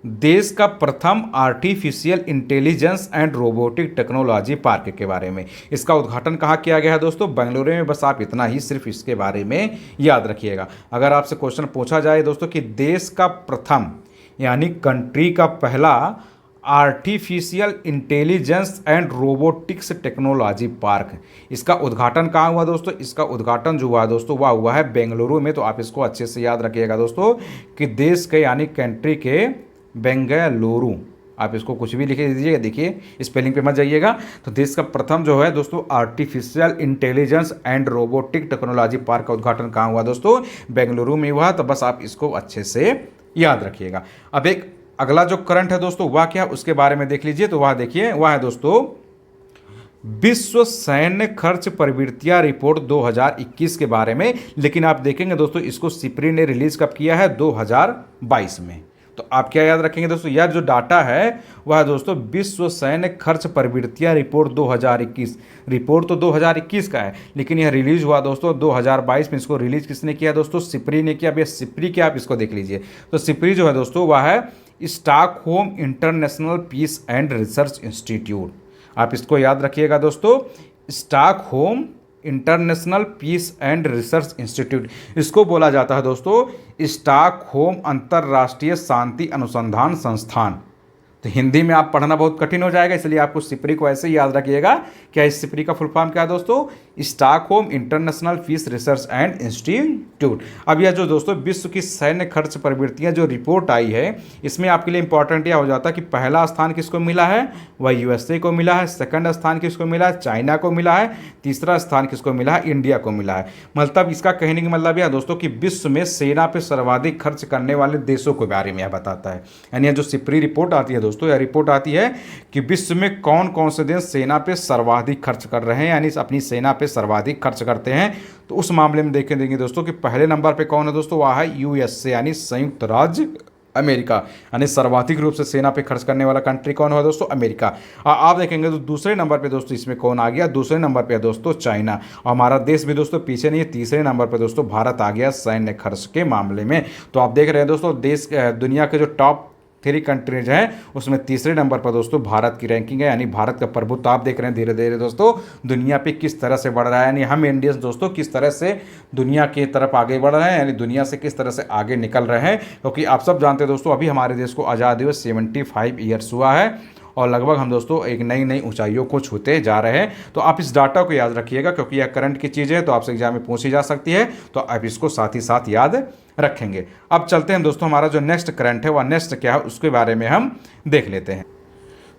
देश का प्रथम artificial intelligence and robotic technology park के बारे में। इसका उद्घाटन कहाँ किया गया है दोस्तों? बेंगलुरु में। बस आप इतना ही सिर्फ इसके बारे में याद रखिएगा। अगर आपसे क्वेश्चन पूछा जाए दोस्तों कि देश का प्रथम यानी कंट्री का पहला artificial intelligence and robotics technology park, इसका उद्घाटन कहाँ हुआ दोस्तों? इसका उद्घाटन जो हुआ दोस्तों वह हुआ है बेंगलुरु में। तो आप इसको अच्छे से याद रखिएगा दोस्तों कि देश के यानी कंट्री के बेंगलुरु, आप इसको कुछ भी लिख दीजिएगा, देखिए स्पेलिंग पे मत जाइएगा। तो देश का प्रथम जो है दोस्तों artificial intelligence and robotic technology park का उद्घाटन कहाँ हुआ दोस्तों? बेंगलुरु में हुआ। तो बस आप इसको अच्छे से याद रखिएगा। अब एक अगला जो करंट है दोस्तों वह क्या उसके बारे में देख लीजिए। तो वह देखिए, वह है दोस्तों विश्व सैन्य खर्च प्रवृत्तियां रिपोर्ट 2021 के बारे में। लेकिन आप देखेंगे दोस्तों इसको सिप्री ने रिलीज कब किया है? 2022 में। तो आप क्या याद रखेंगे दोस्तों? यह जो डाटा है वह दोस्तों विश्व सैन्य खर्च प्रवृत्तियां रिपोर्ट 2021। रिपोर्ट तो 2021 का है, लेकिन यह रिलीज हुआ दोस्तों 2022 में। इसको रिलीज किसने किया दोस्तों? सिप्री ने किया। भैया सिप्री क्या, आप इसको देख लीजिए। तो सिप्री जो है दोस्तों वह है Stockholm International Peace and Research Institute. आप इसको याद रखिएगा दोस्तों, Stockholm International Peace and Research Institute. इसको बोला जाता है दोस्तों स्टॉकहोम अंतर्राष्ट्रीय शांति अनुसंधान संस्थान। तो हिंदी में आप पढ़ना बहुत कठिन हो जाएगा, इसलिए आपको सिपरी को ऐसे ही याद रखिएगा। क्या इस सिपरी का फुल फॉर्म क्या है दोस्तों? Stockholm International Peace Research and Institute. अब यह जो दोस्तों विश्व की सैन्य खर्च प्रवृत्तियां जो रिपोर्ट आई है, इसमें आपके लिए इंपॉर्टेंट यह हो जाता है कि पहला स्थान किसको मिला है? वह यूएसए को मिला है। सेकंड स्थान किसको मिला है? चाइना को मिला है। तीसरा स्थान किसको मिला है? इंडिया को मिला है। मतलब इसका कहने का मतलब यह दोस्तों कि विश्व में सेना पे सर्वाधिक खर्च करने वाले देशों के बारे में यह बताता है। यानी यह जो सिपरी रिपोर्ट आती है दोस्तों, यह रिपोर्ट आती है कि विश्व में कौन कौन से देश सेना पे सर्वाधिक खर्च कर रहे हैं, यानी अपनी सेना पे सर्वाधिक खर्च करते हैं। तो उस मामले में देखेंगे दोस्तों कि पहले नंबर पे कौन है दोस्तों? वह है यूएसए यानी संयुक्त राज्य अमेरिका। यानी सर्वाधिक रूप से सेना पे खर्च करने वाला कंट्री कौन है दोस्तों? अमेरिका। आप देखेंगे तो दूसरे नंबर पे दोस्तों इसमें कौन आ गया? दूसरे नंबर पे है दोस्तों चाइना। और हमारा देश भी दोस्तों पीछे नहीं है, तीसरे नंबर पे दोस्तों भारत आ गया सैन्य खर्च के मामले में। तो आप देख रहे हैं दोस्तों देश दुनिया के जो टॉप 3 कंट्रीज हैं उसमें तीसरे नंबर पर दोस्तों भारत की रैंकिंग है। यानी भारत का प्रभुत्व आप देख रहे हैं धीरे धीरे दोस्तों दुनिया पे किस तरह से बढ़ रहा है। यानी हम इंडियंस दोस्तों किस तरह से दुनिया की तरफ आगे बढ़ रहे हैं, यानी दुनिया से किस तरह से आगे निकल रहे हैं। क्योंकि आप सब जानते हैं दोस्तों अभी हमारे देश को आज़ादी हुए 75 ईयर्स हुआ है और लगभग हम दोस्तों एक नई नई ऊंचाइयों को छूते जा रहे हैं। तो आप इस डाटा को याद रखिएगा क्योंकि यह करंट की चीज़ है, तो आपसे एग्जाम में पूछी जा सकती है, तो आप इसको साथ ही साथ याद रखेंगे। अब चलते हैं दोस्तों, हमारा जो नेक्स्ट करंट है वह नेक्स्ट क्या है उसके बारे में हम देख लेते हैं।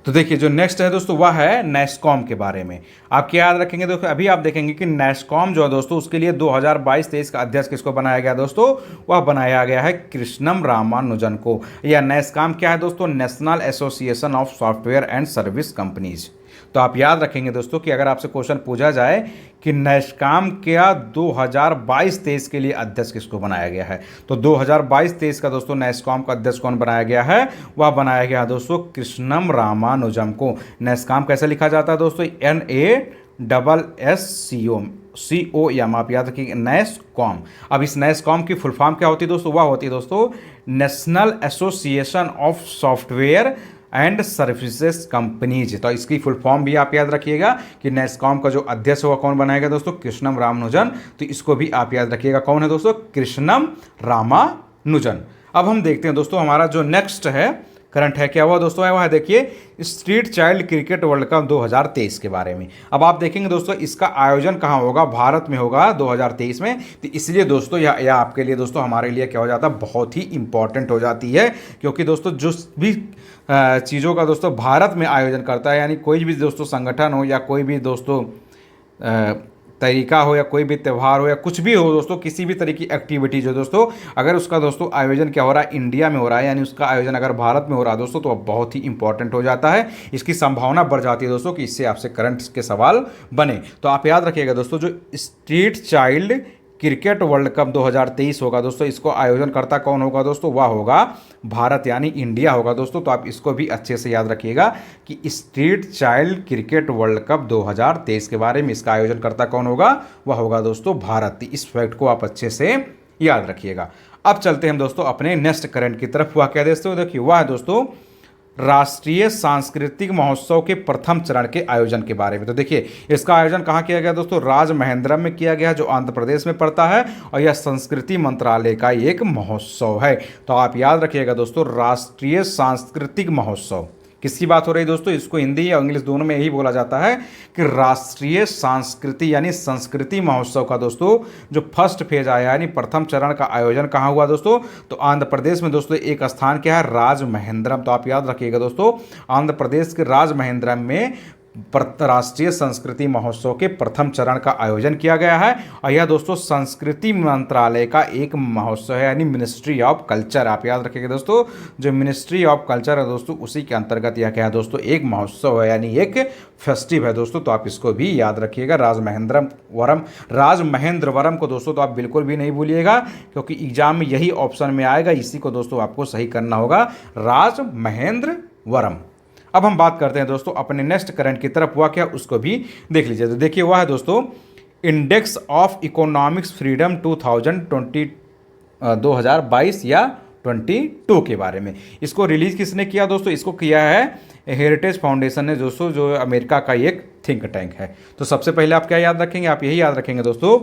तो देखिए जो नेक्स्ट है दोस्तों वह है नैस्कॉम के बारे में। आप क्या याद रखेंगे दोस्तों? अभी आप देखेंगे कि नैस्कॉम जो है दोस्तों उसके लिए 2022-23 का अध्यक्ष किसको बनाया गया दोस्तों? वह बनाया गया है कृष्णम रामानुजन को। यह नैस्कॉम क्या है दोस्तों? National association of software and service companies. तो आप याद रखेंगे दोस्तों कि अगर आपसे क्वेश्चन पूछा जाए कि नैस्कॉम क्या 2022-23 के लिए अध्यक्ष किसको बनाया गया है, तो 2022-23 का दोस्तों नैस्कॉम का अध्यक्ष कौन बनाया गया है? वह बनाया गया दोस्तों कृष्णम रामानुजम को। नैस्कॉम कैसे लिखा जाता है दोस्तों? NASSCOM आप याद रखिए नैस्कॉम। अब इस नैस्कॉम की फुल फॉर्म क्या होती है दोस्तों? वह होती है दोस्तों national association of software and services companies. तो इसकी फुल फॉर्म भी आप याद रखिएगा कि नैस्कॉम का जो अध्यक्ष होगा कौन बनाएगा दोस्तों? कृष्णम रामानुजन। तो इसको भी आप याद रखिएगा कौन है दोस्तों? कृष्णम रामानुजन। अब हम देखते हैं दोस्तों हमारा जो नेक्स्ट है करंट है क्या हुआ दोस्तों है वह देखिए street child cricket world cup 2023 के बारे में। अब आप देखेंगे दोस्तों इसका आयोजन कहाँ होगा? भारत में होगा 2023 में। तो इसलिए दोस्तों यह आपके लिए दोस्तों हमारे लिए क्या हो जाता है? बहुत ही इंपॉर्टेंट हो जाती है, क्योंकि दोस्तों जो भी चीज़ों का दोस्तों भारत में आयोजन करता है, यानी कोई भी दोस्तों संगठन हो या कोई भी दोस्तों तरीका हो या कोई भी त्यौहार हो या कुछ भी हो दोस्तों, किसी भी तरह की एक्टिविटीज हो दोस्तों, अगर उसका दोस्तों आयोजन क्या हो रहा है? इंडिया में हो रहा है, यानी उसका आयोजन अगर भारत में हो रहा है दोस्तों, तो अब बहुत ही इंपॉर्टेंट हो जाता है। इसकी संभावना बढ़ जाती है दोस्तों कि इससे आपसे करंट के सवाल बने। तो आप याद रखिएगा दोस्तों जो street child cricket world cup 2023 होगा दोस्तों, इसको आयोजन करता कौन होगा दोस्तों? वह होगा भारत यानी इंडिया होगा दोस्तों। तो आप इसको भी अच्छे से याद रखिएगा कि street child cricket world cup 2023 के बारे में इसका आयोजन करता कौन होगा? वह होगा दोस्तों भारत। इस फैक्ट को आप अच्छे से याद रखिएगा। अब चलते हैं दोस्तों अपने नेक्स्ट करंट की तरफ। वह क्या दोस्तों? देखिए वह है दोस्तों राष्ट्रीय सांस्कृतिक महोत्सव के प्रथम चरण के आयोजन के बारे में। तो देखिए इसका आयोजन कहाँ किया गया दोस्तों? राजमहेंद्रम में किया गया, जो आंध्र प्रदेश में पड़ता है, और यह संस्कृति मंत्रालय का एक महोत्सव है। तो आप याद रखिएगा दोस्तों राष्ट्रीय सांस्कृतिक महोत्सव किसकी बात हो रही है दोस्तों? इसको हिंदी और इंग्लिश दोनों में यही बोला जाता है कि राष्ट्रीय सांस्कृति यानी संस्कृति महोत्सव का दोस्तों जो फर्स्ट फेज आया यानी प्रथम चरण का आयोजन कहाँ हुआ दोस्तों? तो आंध्र प्रदेश में दोस्तों एक स्थान क्या है? राजमहेंद्रम। तो आप याद रखिएगा दोस्तों आंध्र प्रदेश के राजमहेंद्रम में राष्ट्रीय संस्कृति महोत्सव के प्रथम चरण का आयोजन किया गया है। और यह दोस्तों संस्कृति मंत्रालय का एक महोत्सव है, यानी मिनिस्ट्री ऑफ कल्चर। आप याद रखिएगा दोस्तों जो मिनिस्ट्री ऑफ कल्चर है दोस्तों उसी के अंतर्गत यह क्या है दोस्तों? एक महोत्सव है, यानी एक फेस्टिव है दोस्तों। तो आप इसको भी याद रखिएगा राजमहेंद्रवरम को दोस्तों तो आप बिल्कुल भी नहीं भूलिएगा, क्योंकि एग्जाम में यही ऑप्शन में आएगा। इसी को दोस्तों आपको सही करना होगा, राजमहेंद्रवरम। अब हम बात करते हैं दोस्तों अपने नेक्स्ट करंट की तरफ। हुआ क्या उसको भी देख लीजिए। तो देखिए वह है दोस्तों इंडेक्स ऑफ इकोनॉमिक्स फ्रीडम 2022 या 2022 के बारे में। इसको रिलीज़ किसने किया दोस्तों? इसको किया है हेरिटेज फाउंडेशन ने दोस्तों, जो अमेरिका का एक थिंक टैंक है। तो सबसे पहले आप क्या याद रखेंगे? आप यही याद रखेंगे दोस्तों,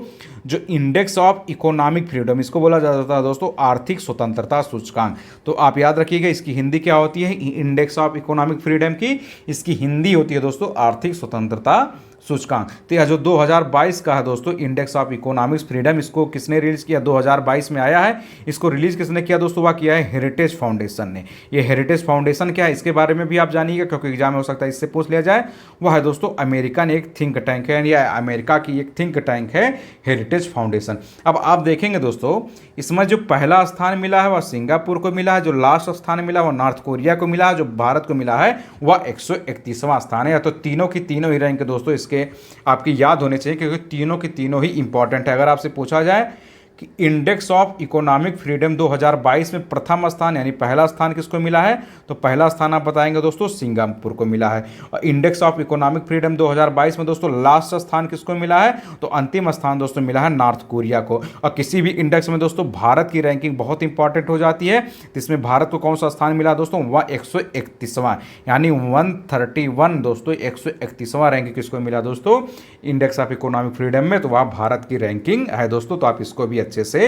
जो इंडेक्स ऑफ इकोनॉमिक फ्रीडम, इसको बोला जाता है दोस्तों आर्थिक स्वतंत्रता सूचकांक। तो आप याद रखिएगा इसकी हिंदी क्या होती है, इंडेक्स ऑफ इकोनॉमिक फ्रीडम की इसकी हिंदी होती है दोस्तों आर्थिक स्वतंत्रता सूचकांक। तो यह जो 2022 का है दोस्तों इंडेक्स ऑफ इकोनॉमिक्स फ्रीडम, इसको किसने रिलीज किया? 2022 में आया है। इसको रिलीज किसने किया दोस्तों? वह किया है हेरिटेज फाउंडेशन ने। ये हेरिटेज फाउंडेशन क्या है, इसके बारे में भी आप जानिएगा, क्योंकि एग्जाम में हो सकता है इससे पूछ लिया जाए। वह है दोस्तों अमेरिकन एक थिंक टैंक है, या अमेरिका की एक थिंक टैंक है हेरिटेज फाउंडेशन। अब आप देखेंगे दोस्तों, इसमें जो पहला स्थान मिला है वह सिंगापुर को मिला है, जो लास्ट स्थान मिला वह नॉर्थ कोरिया को मिला है, जो भारत को मिला है वह 131वां स्थान है। तो तीनों की तीनों ही रैंक दोस्तों इसके आपकी याद होने चाहिए, क्योंकि तीनों की तीनों ही इंपॉर्टेंट है। अगर आपसे पूछा जाए कि इंडेक्स ऑफ इकोनॉमिक फ्रीडम 2022 में प्रथम स्थान यानी पहला स्थान किसको मिला है, तो पहला स्थान आप बताएंगे दोस्तों सिंगापुर को मिला है। और इंडेक्स ऑफ इकोनॉमिक फ्रीडम 2022 में दोस्तों लास्ट स्थान किसको मिला है, तो अंतिम स्थान दोस्तों मिला है नॉर्थ कोरिया को। और किसी भी इंडेक्स में दोस्तों भारत की रैंकिंग बहुत इंपॉर्टेंट हो जाती है। तो इसमें भारत को कौन सा स्थान मिला दोस्तों, वह 131वां यानी 131 दोस्तों 131वां रैंक किसको मिला दोस्तों इंडेक्स ऑफ इकोनॉमिक फ्रीडम में, तो वह भारत की रैंकिंग है दोस्तों। तो आप इसको भी अच्छे से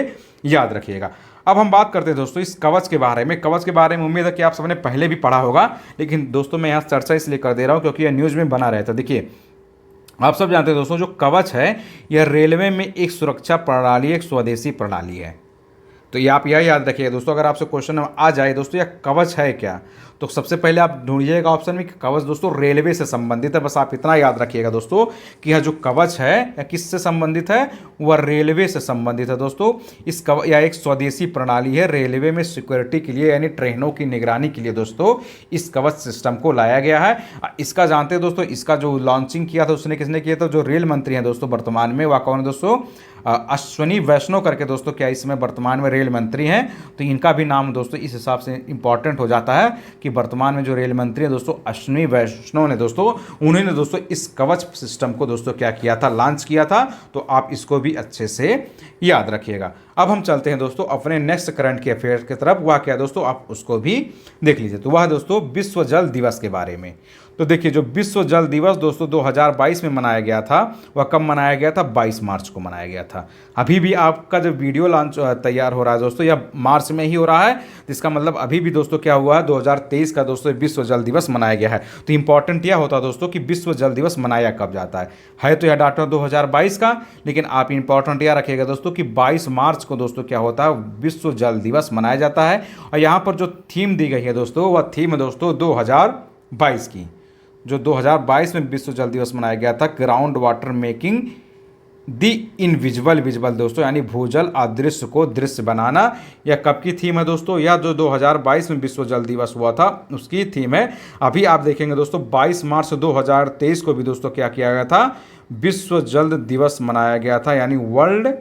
याद रखिएगा। अब हम बात करते हैं दोस्तों इस कवच के बारे में। कवच के बारे में उम्मीद है कि आप सबने पहले भी पढ़ा होगा, लेकिन दोस्तों मैं यहाँ चर्चा इसलिए कर दे रहा हूँ क्योंकि यह न्यूज़ में बना रहता है। देखिए आप सब जानते हैं दोस्तों, जो कवच है यह रेलवे में एक सुरक्षा प्रणाली, एक स्वदेशी प्रणाली है। तो ये आप यह याद रखिएगा दोस्तों, अगर आपसे क्वेश्चन आ जाए दोस्तों यह कवच है क्या, तो सबसे पहले आप ढूंढिएगा ऑप्शन में कि कवच दोस्तों रेलवे से संबंधित है। बस आप इतना याद रखिएगा दोस्तों कि यह जो कवच है या किससे संबंधित है, वह रेलवे से संबंधित है दोस्तों। इस कवच यह एक स्वदेशी प्रणाली है, रेलवे में सिक्योरिटी के लिए यानी ट्रेनों की निगरानी के लिए दोस्तों इस कवच सिस्टम को लाया गया है। इसका जानते हैं दोस्तों, इसका जो लॉन्चिंग किया था उसने किसने किया था, जो रेल मंत्री हैं दोस्तों वर्तमान में, वह कौन है दोस्तों, अश्वनी वैष्णव करके दोस्तों क्या इसमें वर्तमान में रेल मंत्री हैं। तो इनका भी नाम दोस्तों इस हिसाब से इंपॉर्टेंट हो जाता है कि वर्तमान में जो रेल मंत्री हैं दोस्तों अश्वनी वैष्णव ने दोस्तों, उन्होंने दोस्तों इस कवच सिस्टम को दोस्तों क्या किया था, लॉन्च किया था। तो आप इसको भी अच्छे से याद रखिएगा। अब हम चलते हैं दोस्तों अपने नेक्स्ट करंट के अफेयर की तरफ। वह क्या दोस्तों, आप उसको भी देख लीजिए। तो वह दोस्तों विश्व जल दिवस के बारे में। तो देखिए जो विश्व जल दिवस दोस्तों 2022 में मनाया गया था, वह कब मनाया गया था, 22 मार्च को मनाया गया था। अभी भी आपका जो वीडियो लॉन्च तैयार हो रहा है दोस्तों यह मार्च में ही हो रहा है, तो इसका मतलब अभी भी दोस्तों क्या हुआ है, 2023 का दोस्तों विश्व जल दिवस मनाया गया है। तो इंपॉर्टेंट यह होता है दोस्तों कि विश्व जल दिवस मनाया कब जाता है तो यह डाटा 2022 का, लेकिन आप इंपॉर्टेंट यह रखिएगा दोस्तों कि 22 मार्च को दोस्तों क्या होता है, विश्व जल दिवस मनाया जाता है। और यहाँ पर जो थीम दी गई है दोस्तों, वह थीम है दोस्तों 2022 की, जो 2022 में विश्व जल दिवस मनाया गया था, ground water making the invisible visible दोस्तों, यानी भूजल अदृश्य को दृश्य बनाना। यह कब की थीम है दोस्तों, यह जो 2022 में विश्व जल दिवस हुआ था उसकी थीम है। अभी आप देखेंगे दोस्तों 22 मार्च 2023 को भी दोस्तों क्या किया गया था, विश्व जल दिवस मनाया गया था, यानी वर्ल्ड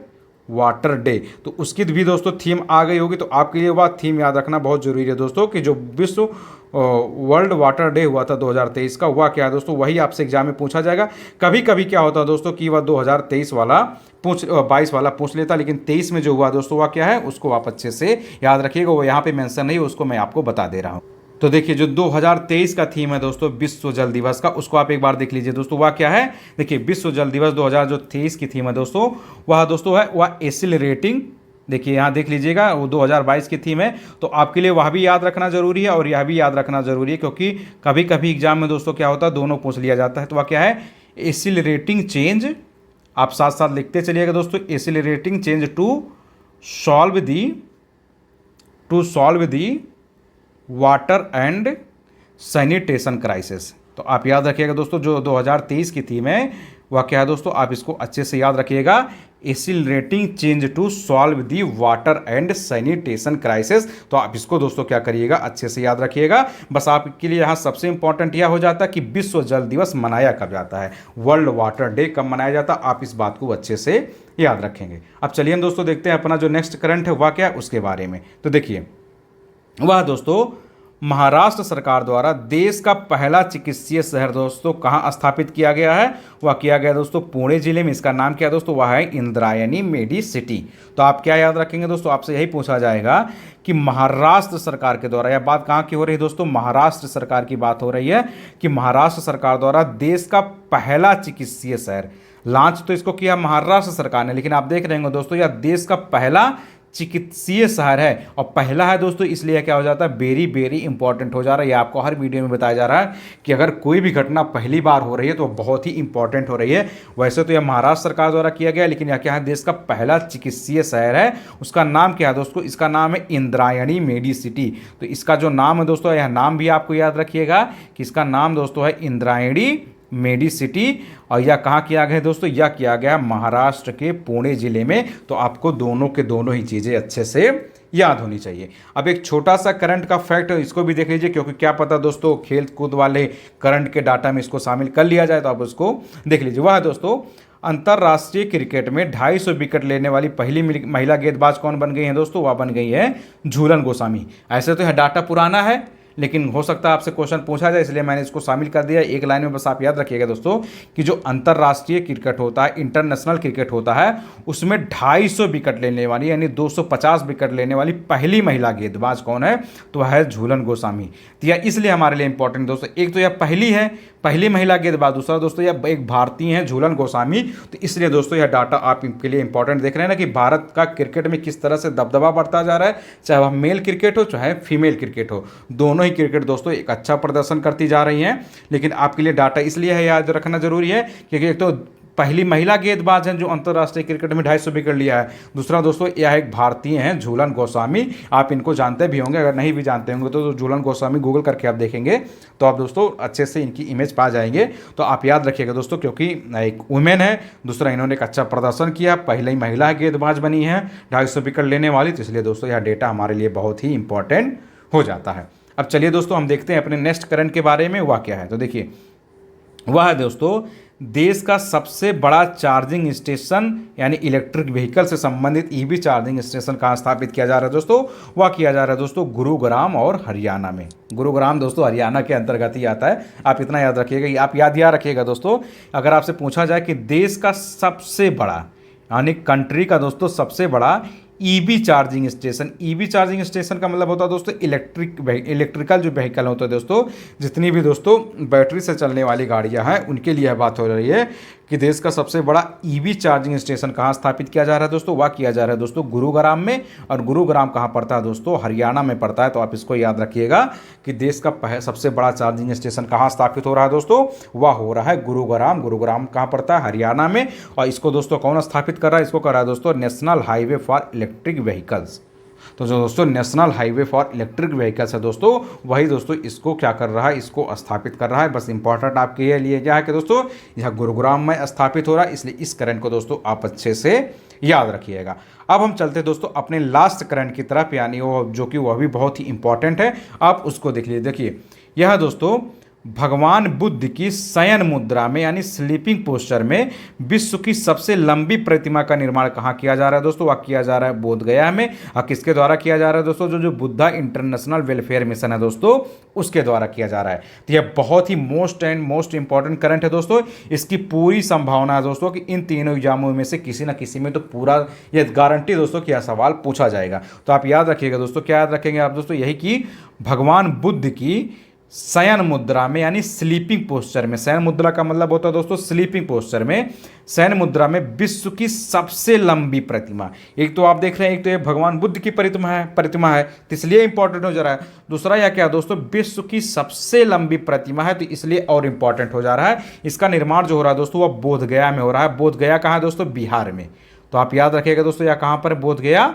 वाटर डे। तो उसकी भी दोस्तों थीम आ गई होगी। तो आपके लिए वह थीम याद रखना बहुत जरूरी है दोस्तों कि जो विश्व वर्ल्ड वाटर डे हुआ था 2023 का, वह क्या है दोस्तों, वही आपसे एग्जाम में पूछा जाएगा। कभी कभी क्या होता है दोस्तों कि वह 2023 वाला 22 वाला पूछ लेता, लेकिन 23 में जो हुआ दोस्तों वह क्या है, उसको आप अच्छे से याद रखिएगा। वो यहाँ पे मेंशन नहीं, उसको मैं आपको बता दे रहा हूँ। तो देखिए जो 2023 का थीम है दोस्तों विश्व जल दिवस का, उसको आप एक बार देख लीजिए दोस्तों। वह क्या है, देखिए विश्व जल दिवस 2023 की थीम है दोस्तों, वह दोस्तों है वह एक्सीलरेटिंग। देखिए यहाँ देख लीजिएगा, वो 2022 की थीम है। तो आपके लिए वह भी याद रखना जरूरी है और यह भी याद रखना जरूरी है, क्योंकि कभी कभी एग्जाम में दोस्तों क्या होता है, दोनों पूछ लिया जाता है। तो वह क्या है, एक्सीलरेटिंग चेंज, आप साथ साथ लिखते चलिएगा दोस्तों, accelerating change to solve the water and sanitation crisis. तो आप याद रखिएगा दोस्तों जो 2023 की थीम है वह क्या है दोस्तों, आप इसको अच्छे से याद रखिएगा, accelerating change to solve the water and sanitation crisis. तो आप इसको दोस्तों क्या करिएगा, अच्छे से याद रखिएगा। बस आपके लिए यहाँ सबसे इंपॉर्टेंट यह हो जाता है कि विश्व जल दिवस मनाया कब जाता है, वर्ल्ड वाटर डे कब मनाया जाता है, आप इस बात को अच्छे से याद रखेंगे। अब चलिए हम दोस्तों देखते हैं अपना जो नेक्स्ट करंट है वह क्या है उसके बारे में। तो देखिए वह दोस्तों महाराष्ट्र सरकार द्वारा देश का पहला चिकित्सीय शहर दोस्तों कहाँ स्थापित किया गया है? वह किया गया दोस्तों पुणे जिले में। इसका नाम क्या है दोस्तों? वह है इंद्रायणी मेडिसिटी। तो आप क्या याद रखेंगे दोस्तों? आपसे यही पूछा जाएगा कि महाराष्ट्र सरकार के द्वारा, यह बात कहाँ की हो रही है दोस्तों? महाराष्ट्र सरकार की बात हो रही है कि महाराष्ट्र सरकार द्वारा देश का पहला चिकित्सीय शहर लॉन्च तो इसको किया महाराष्ट्र सरकार ने, लेकिन आप देख रहे होंगे दोस्तों यह देश का पहला चिकित्सीय शहर है। और पहला है दोस्तों, इसलिए क्या हो जाता है? वेरी वेरी इंपॉर्टेंट हो जा रहा है। ये आपको हर वीडियो में बताया जा रहा है कि अगर कोई भी घटना पहली बार हो रही है तो बहुत ही इंपॉर्टेंट हो रही है। वैसे तो यह महाराष्ट्र सरकार द्वारा किया गया, लेकिन यह क्या है? देश का पहला चिकित्सीय शहर है। उसका नाम क्या है दोस्तों? इसका नाम है इंद्रायणी मेडिसिटी। तो इसका जो नाम है दोस्तों, यह नाम भी आपको याद रखिएगा कि इसका नाम दोस्तों है इंद्रायणी मेडिसिटी। और यह कहाँ किया गया है दोस्तों? यह किया गया महाराष्ट्र के पुणे जिले में। तो आपको दोनों के दोनों ही चीज़ें अच्छे से याद होनी चाहिए। अब एक छोटा सा करंट का फैक्ट इसको भी देख लीजिए, क्योंकि क्या पता दोस्तों खेल कूद वाले करंट के डाटा में इसको शामिल कर लिया जाए, तो आप उसको देख लीजिए। वह दोस्तों अंतर्राष्ट्रीय क्रिकेट में 250 विकेट लेने वाली पहली महिला गेंदबाज कौन बन गई है दोस्तों? वह बन गई है झूलन गोस्वामी। ऐसे तो यह डाटा पुराना है, लेकिन हो सकता है आपसे क्वेश्चन पूछा जाए, इसलिए मैंने इसको शामिल कर दिया एक लाइन में। बस आप याद रखिएगा दोस्तों कि जो अंतर्राष्ट्रीय क्रिकेट होता है, इंटरनेशनल क्रिकेट होता है, उसमें 250 विकेट लेने वाली यानी 250 विकेट लेने वाली पहली महिला गेंदबाज कौन है? तो वह है झूलन गोस्वामी। तो यह इसलिए हमारे लिए इंपॉर्टेंट दोस्तों, एक तो यह पहली है, पहली महिला गेंदबाज, दूसरा दोस्तों यह एक भारतीय है झूलन गोस्वामी। तो इसलिए दोस्तों यह डाटा आप इनके लिए इंपॉर्टेंट देख रहे हैं ना कि भारत का क्रिकेट में किस तरह से दबदबा बढ़ता जा रहा है, चाहे वह मेल क्रिकेट हो चाहे फीमेल क्रिकेट हो, दोनों ही क्रिकेट दोस्तों एक अच्छा प्रदर्शन करती जा रही हैं। लेकिन आपके लिए डाटा इसलिए है याद रखना जरूरी है क्योंकि एक तो पहली महिला गेंदबाज हैं जो अंतर्राष्ट्रीय क्रिकेट में 250 विकेट लिया है, दूसरा दोस्तों यह एक भारतीय हैं झूलन गोस्वामी। आप इनको जानते भी होंगे, अगर नहीं भी जानते होंगे तो झूलन गोस्वामी गूगल करके आप देखेंगे तो आप दोस्तों अच्छे से इनकी इमेज पा जाएंगे। तो आप याद रखिएगा दोस्तों, क्योंकि एक वुमेन है, दूसरा इन्होंने एक अच्छा प्रदर्शन किया, पहले ही महिला गेंदबाज बनी है 250 विकेट लेने वाली। तो इसलिए दोस्तों यह डेटा हमारे लिए बहुत ही इंपॉर्टेंट हो जाता है। अब चलिए दोस्तों हम देखते हैं अपने नेक्स्ट करंट के बारे में। वह क्या है? तो देखिए वह है दोस्तों देश का सबसे बड़ा चार्जिंग स्टेशन यानी इलेक्ट्रिक व्हीकल से संबंधित ईवी चार्जिंग स्टेशन कहाँ स्थापित किया जा रहा है दोस्तों? वह किया जा रहा है दोस्तों गुरुग्राम और हरियाणा में। गुरुग्राम दोस्तों हरियाणा के अंतर्गत ही आता है, आप इतना याद रखिएगा। आप याद रखिएगा दोस्तों, अगर आपसे पूछा जाए कि देश का सबसे बड़ा यानी कंट्री का दोस्तों सबसे बड़ा EV charging station, EV charging station का मतलब होता है दोस्तों इलेक्ट्रिकल जो व्हीकल होते हैं दोस्तों, जितनी भी दोस्तों बैटरी से चलने वाली गाड़ियां हैं उनके लिए बात हो रही है कि देश का सबसे बड़ा ईवी चार्जिंग स्टेशन कहाँ स्थापित किया जा रहा है दोस्तों? वह किया जा रहा है दोस्तों गुरुग्राम में। और गुरुग्राम कहाँ पड़ता है दोस्तों? हरियाणा में पड़ता है। तो आप इसको याद रखिएगा कि देश का सबसे बड़ा चार्जिंग स्टेशन कहाँ स्थापित हो रहा है दोस्तों? वह हो रहा है गुरुग्राम। गुरुग्राम कहाँ पड़ता है? हरियाणा में। और इसको दोस्तों कौन स्थापित कर रहा है? इसको कर रहा है दोस्तों national highway for electric vehicles. तो जो दोस्तों national highway for electric vehicles है दोस्तों, वही दोस्तों इसको क्या कर रहा है? इसको स्थापित कर रहा है। बस इंपॉर्टेंट आपके लिए क्या है कि दोस्तों यह गुरुग्राम में स्थापित हो रहा है, इसलिए इस करंट को दोस्तों आप अच्छे से याद रखिएगा। अब हम चलते दोस्तों अपने लास्ट करंट की तरफ, यानी वो जो कि वह भी बहुत ही इंपॉर्टेंट है, आप उसको देख लीजिए। देखिए यह दोस्तों भगवान बुद्ध की शयन मुद्रा में यानी स्लीपिंग पोस्चर में विश्व की सबसे लंबी प्रतिमा का निर्माण कहाँ किया जा रहा है दोस्तों? वह किया जा रहा है बोध गया में। और किसके द्वारा किया जा रहा है दोस्तों? जो बुद्धा इंटरनेशनल वेलफेयर मिशन है दोस्तों, उसके द्वारा किया जा रहा है। तो यह बहुत ही मोस्ट इंपॉर्टेंट करंट है दोस्तों। इसकी पूरी संभावना है दोस्तों कि इन तीनों एग्जामों में से किसी न किसी में तो पूरा यह गारंटी दोस्तों कि यह सवाल पूछा जाएगा। तो आप याद रखिएगा दोस्तों, क्या याद रखेंगे आप दोस्तों? यही कि भगवान बुद्ध की शयन मुद्रा में यानी स्लीपिंग पोस्चर में, शयन मुद्रा का मतलब होता है दोस्तों स्लीपिंग पोस्चर में, शयन मुद्रा में विश्व की सबसे लंबी प्रतिमा। एक तो आप देख रहे हैं, एक तो ये भगवान बुद्ध की प्रतिमा है तो इसलिए इंपॉर्टेंट हो जा रहा है। दूसरा यह क्या दोस्तों? विश्व की सबसे लंबी प्रतिमा है, तो इसलिए और इंपॉर्टेंट हो जा रहा है। इसका निर्माण जो हो रहा है दोस्तों वह बोध गया में हो रहा है। बोध गया कहाँ है दोस्तों? बिहार में। तो आप याद रखिएगा दोस्तों यह कहाँ पर? बोध गया,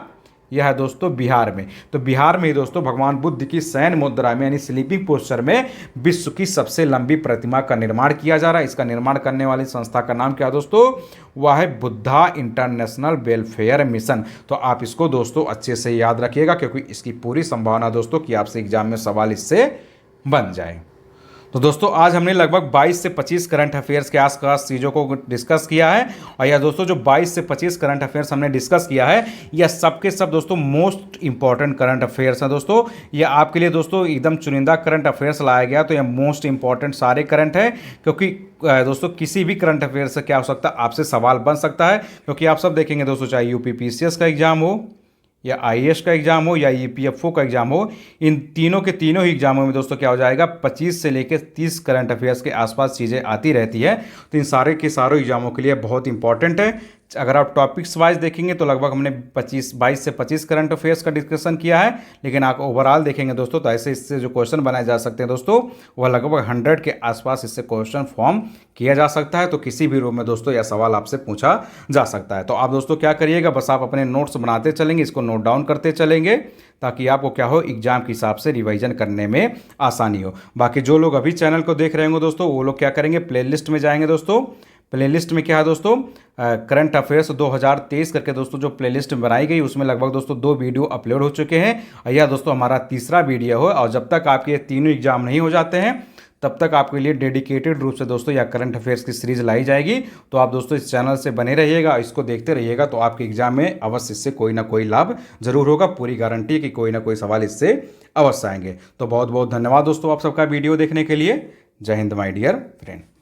यह है दोस्तों बिहार में। तो बिहार में ही दोस्तों भगवान बुद्ध की शयन मुद्रा में यानी स्लीपिंग पोस्चर में विश्व की सबसे लंबी प्रतिमा का निर्माण किया जा रहा है। इसका निर्माण करने वाली संस्था का नाम क्या है दोस्तों? वह है बुद्धा इंटरनेशनल वेलफेयर मिशन। तो आप इसको दोस्तों अच्छे से याद रखिएगा, क्योंकि इसकी पूरी संभावना दोस्तों कि आपसे एग्जाम में सवाल इससे बन जाए। तो दोस्तों आज हमने लगभग 22 से 25 करंट अफेयर्स के आसपास चीज़ों को डिस्कस किया है। और यह दोस्तों जो 22 से 25 करंट अफेयर्स हमने डिस्कस किया है, यह सबके सब दोस्तों मोस्ट इंपॉर्टेंट करंट अफेयर्स हैं दोस्तों। यह आपके लिए दोस्तों एकदम चुनिंदा करंट अफेयर्स लाया गया, तो यह मोस्ट इंपॉर्टेंट सारे करंट है, क्योंकि दोस्तों किसी भी करंट अफेयर से क्या हो सकता है, आपसे सवाल बन सकता है। क्योंकि आप सब देखेंगे दोस्तों, चाहे यूपीपीसीएस का एग्जाम हो या आईएएस का एग्जाम हो या ईपीएफओ का एग्जाम हो, इन तीनों के तीनों ही एग्जामों में दोस्तों क्या हो जाएगा, 25 से लेकर 30 करंट अफेयर्स के आसपास चीज़ें आती रहती है। तो इन सारे के सारे एग्जामों के लिए बहुत इंपॉर्टेंट है। अगर आप टॉपिक्स वाइज देखेंगे तो लगभग हमने 22 से 25 करंट अफेयर्स का डिस्कशन किया है, लेकिन आप ओवरऑल देखेंगे दोस्तों तो ऐसे इससे जो क्वेश्चन बनाए जा सकते हैं दोस्तों, वह लगभग 100 के आसपास इससे क्वेश्चन फॉर्म किया जा सकता है। तो किसी भी रूम में दोस्तों यह सवाल आपसे पूछा जा सकता है। तो आप दोस्तों क्या करिएगा, बस आप अपने नोट्स बनाते चलेंगे, इसको नोट डाउन करते चलेंगे, ताकि आपको क्या हो, एग्जाम के हिसाब से रिवीजन करने में आसानी हो। बाकी जो लोग अभी चैनल को देख रहे होंगे दोस्तों, वो लोग क्या करेंगे, प्लेलिस्ट में जाएंगे दोस्तों। प्लेलिस्ट में क्या है दोस्तों, करंट अफेयर्स 2023 करके दोस्तों जो प्लेलिस्ट बनाई गई, उसमें लगभग दोस्तों 2 वीडियो अपलोड हो चुके हैं, और यह दोस्तों हमारा तीसरा वीडियो है। और जब तक आपके तीनों एग्जाम नहीं हो जाते हैं, तब तक आपके लिए डेडिकेटेड रूप से दोस्तों यह करंट अफेयर्स की सीरीज लाई जाएगी। तो आप दोस्तों इस चैनल से बने रहिएगा, इसको देखते रहिएगा, तो आपके एग्जाम में अवश्य इससे कोई ना कोई लाभ जरूर होगा। पूरी गारंटी है कि कोई ना कोई सवाल इससे अवश्य आएंगे। तो बहुत बहुत धन्यवाद दोस्तों आप सबका वीडियो देखने के लिए। जय हिंद माय डियर फ्रेंड।